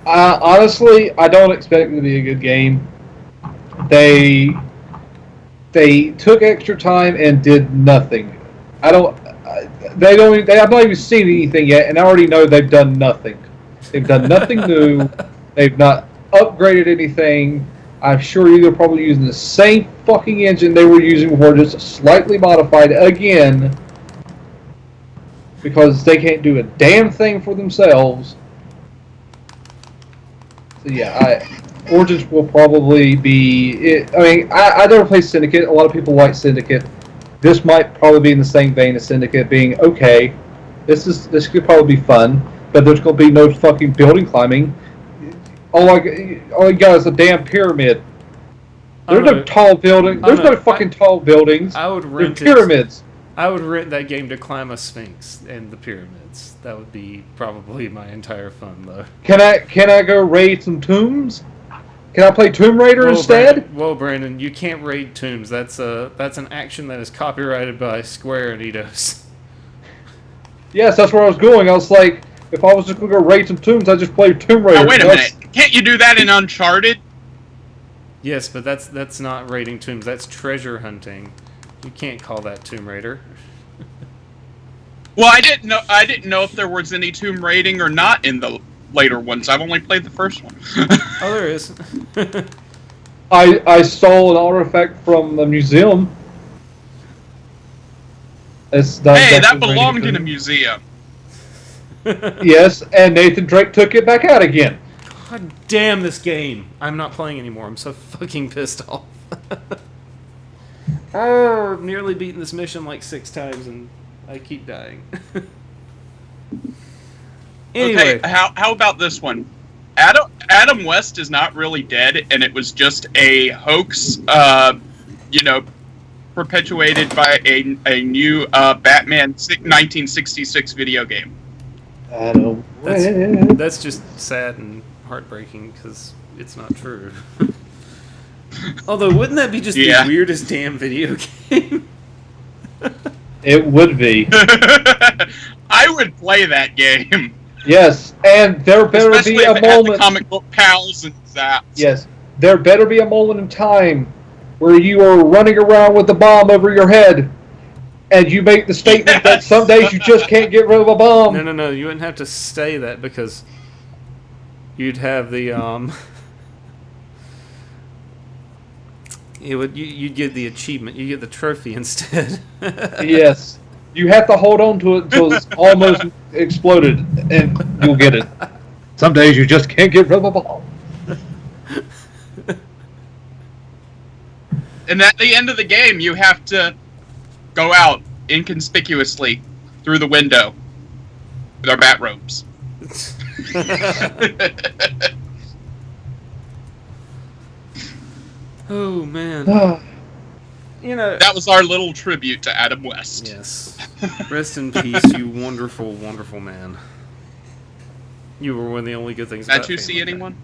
B: honestly, I don't expect it to be a good game. They took extra time and did nothing. I've not even seen anything yet, and I already know they've done nothing. They've done nothing new. They've not upgraded anything. I'm sure they're probably using the same fucking engine they were using before, just slightly modified again, because they can't do a damn thing for themselves. So yeah, Origins will probably be... I never played Syndicate. A lot of people like Syndicate. This might probably be in the same vein as Syndicate, being, okay, this could probably be fun, but there's going to be no fucking building climbing. All you got is a damn pyramid. There's no tall building. There's no fucking tall buildings.
A: I would rent
B: There's pyramids.
A: I would rent that game to climb a Sphinx and the pyramids. That would be probably my entire fun, though.
B: Can I go raid some tombs? Can I play Tomb Raider instead?
A: Brandon, you can't raid tombs. That's an action that is copyrighted by Square Enix.
B: Yes, that's where I was going. I was like, if I was just going to go raid some tombs, I'd just play Tomb Raider.
C: Oh, wait a minute. Can't you do that in Uncharted?
A: Yes, but that's not raiding tombs. That's treasure hunting. You can't call that Tomb Raider.
C: Well, I didn't know if there was any tomb raiding or not in the later ones. I've only played the first one.
A: Oh, there is.
B: I stole an artifact from a museum.
C: Hey, that belonged in a museum.
B: Yes, and Nathan Drake took it back out again.
A: God damn this game. I'm not playing anymore. I'm so fucking pissed off. I've nearly beaten this mission like 6 times and I keep dying. Anyway.
C: Okay, how about this one? Adam Adam West is not really dead, and it was just a hoax, perpetuated by a new Batman 1966 video game.
B: Adam West.
A: That's just sad and heartbreaking because it's not true. Although, wouldn't that be just the weirdest damn video game?
B: It would be.
C: I would play that game.
B: Yes, and there better
C: Especially
B: be
C: if
B: a
C: it had the
B: moment.
C: comic book pals and zaps.
B: Yes, there better be a moment in time where you are running around with the bomb over your head, and you make the statement that some days you just can't get rid of a bomb.
A: No. You wouldn't have to say that because you'd have the You'd get the achievement. You get the trophy instead.
B: Yes. You have to hold on to it until it's almost exploded, and you'll get it. Some days you just can't get rid of a bomb.
C: And at the end of the game, you have to go out inconspicuously through the window with our bat robes.
A: Oh, man.
C: That was our little tribute to Adam West.
A: Yes. Rest in peace, you wonderful, wonderful man. You were one of the only good things about
C: Did you see anyone?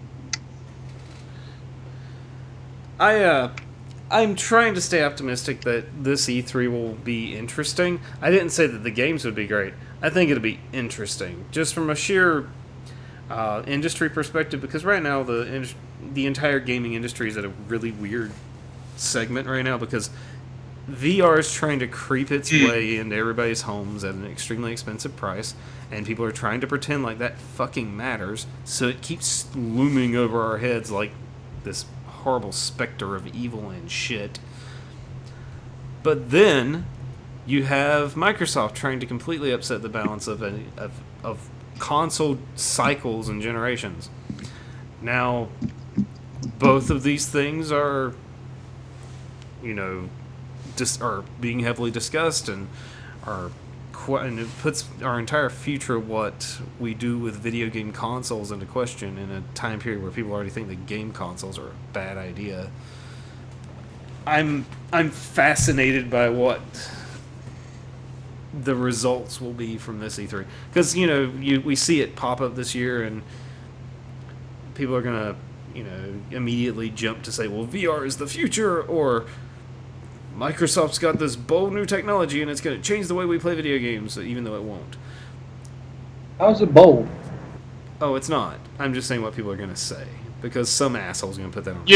A: I'm trying to stay optimistic that this E3 will be interesting. I didn't say that the games would be great. I think it'll be interesting, just from a sheer industry perspective, because right now the entire gaming industry is at a really weird segment right now because VR is trying to creep its way into everybody's homes at an extremely expensive price, and people are trying to pretend like that fucking matters, so it keeps looming over our heads like this horrible specter of evil and shit. But then you have Microsoft trying to completely upset the balance of console cycles and generations. Now, both of these things are, are being heavily discussed and it puts our entire future of what we do with video game consoles into question in a time period where people already think that game consoles are a bad idea. I'm fascinated by what the results will be from this E3 because we see it pop up this year and people are gonna immediately jump to say, well, VR is the future, or Microsoft's got this bold new technology and it's going to change the way we play video games, even though it won't.
B: How's it bold?
A: Oh, it's not. I'm just saying what people are going to say, because some asshole's going to put that on.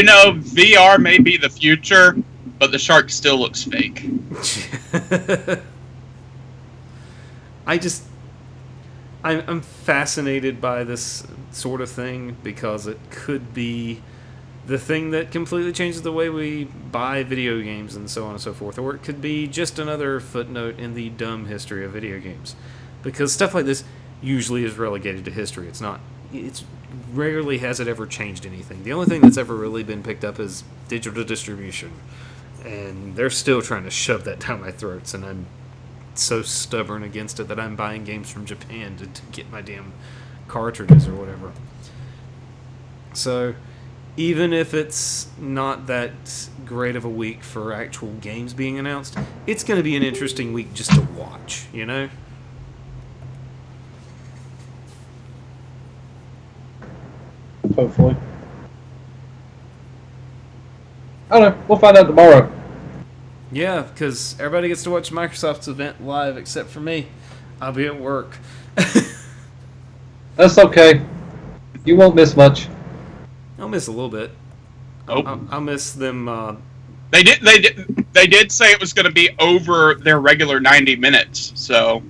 C: VR may be the future, but the shark still looks fake.
A: I'm fascinated by this sort of thing because it could be the thing that completely changes the way we buy video games and so on and so forth. Or it could be just another footnote in the dumb history of video games. Because stuff like this usually is relegated to history. It's rarely has it ever changed anything. The only thing that's ever really been picked up is digital distribution. And they're still trying to shove that down my throats, and I'm so stubborn against it that I'm buying games from Japan to get my damn cartridges or whatever. So, even if it's not that great of a week for actual games being announced, it's going to be an interesting week just to watch,
B: Hopefully. I don't know. We'll find out tomorrow.
A: Yeah, because everybody gets to watch Microsoft's event live except for me. I'll be at work.
B: That's okay. You won't miss much.
A: I'll miss a little bit.
C: Oh.
A: I'll miss them.
C: They did say it was going to be over their regular 90 minutes. So.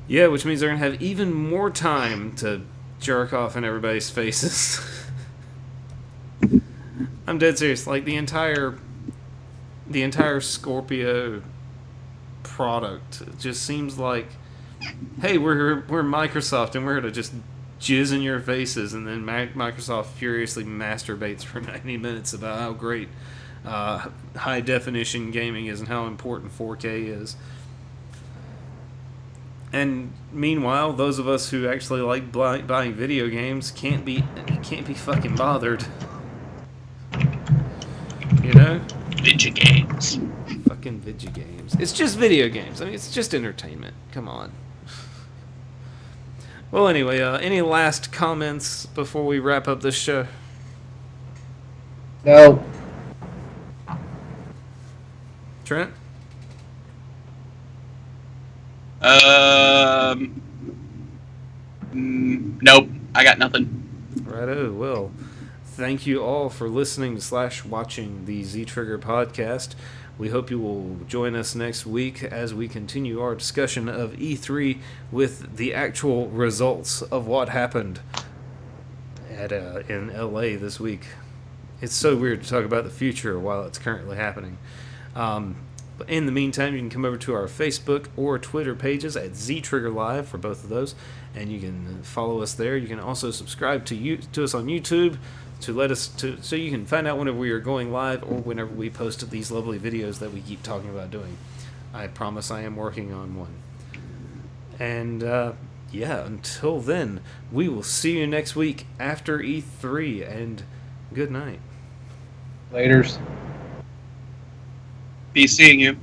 A: Yeah, which means they're going to have even more time to jerk off in everybody's faces. I'm dead serious. Like the entire Scorpio product just seems like, hey, we're Microsoft and we're here to just jizz in your faces, and then Microsoft furiously masturbates for 90 minutes about how great high definition gaming is and how important 4K is. And meanwhile, those of us who actually like buying video games can't be fucking bothered. You know?
C: Video games.
A: Fucking video games. It's just video games. I mean, it's just entertainment. Come on. Well, anyway, any last comments before we wrap up this show?
B: No.
A: Trent?
C: Nope. I got nothing.
A: Righto. Well, thank you all for listening / watching the Z Trigger podcast. We hope you will join us next week as we continue our discussion of E3 with the actual results of what happened in LA this week. It's so weird to talk about the future while it's currently happening. But in the meantime, you can come over to our Facebook or Twitter pages at ZTrigger Live for both of those, and you can follow us there. You can also subscribe to us on YouTube so you can find out whenever we are going live or whenever we post these lovely videos that we keep talking about doing. I promise I am working on one. And until then, we will see you next week after E3, and good night.
B: Laters.
C: Be seeing you.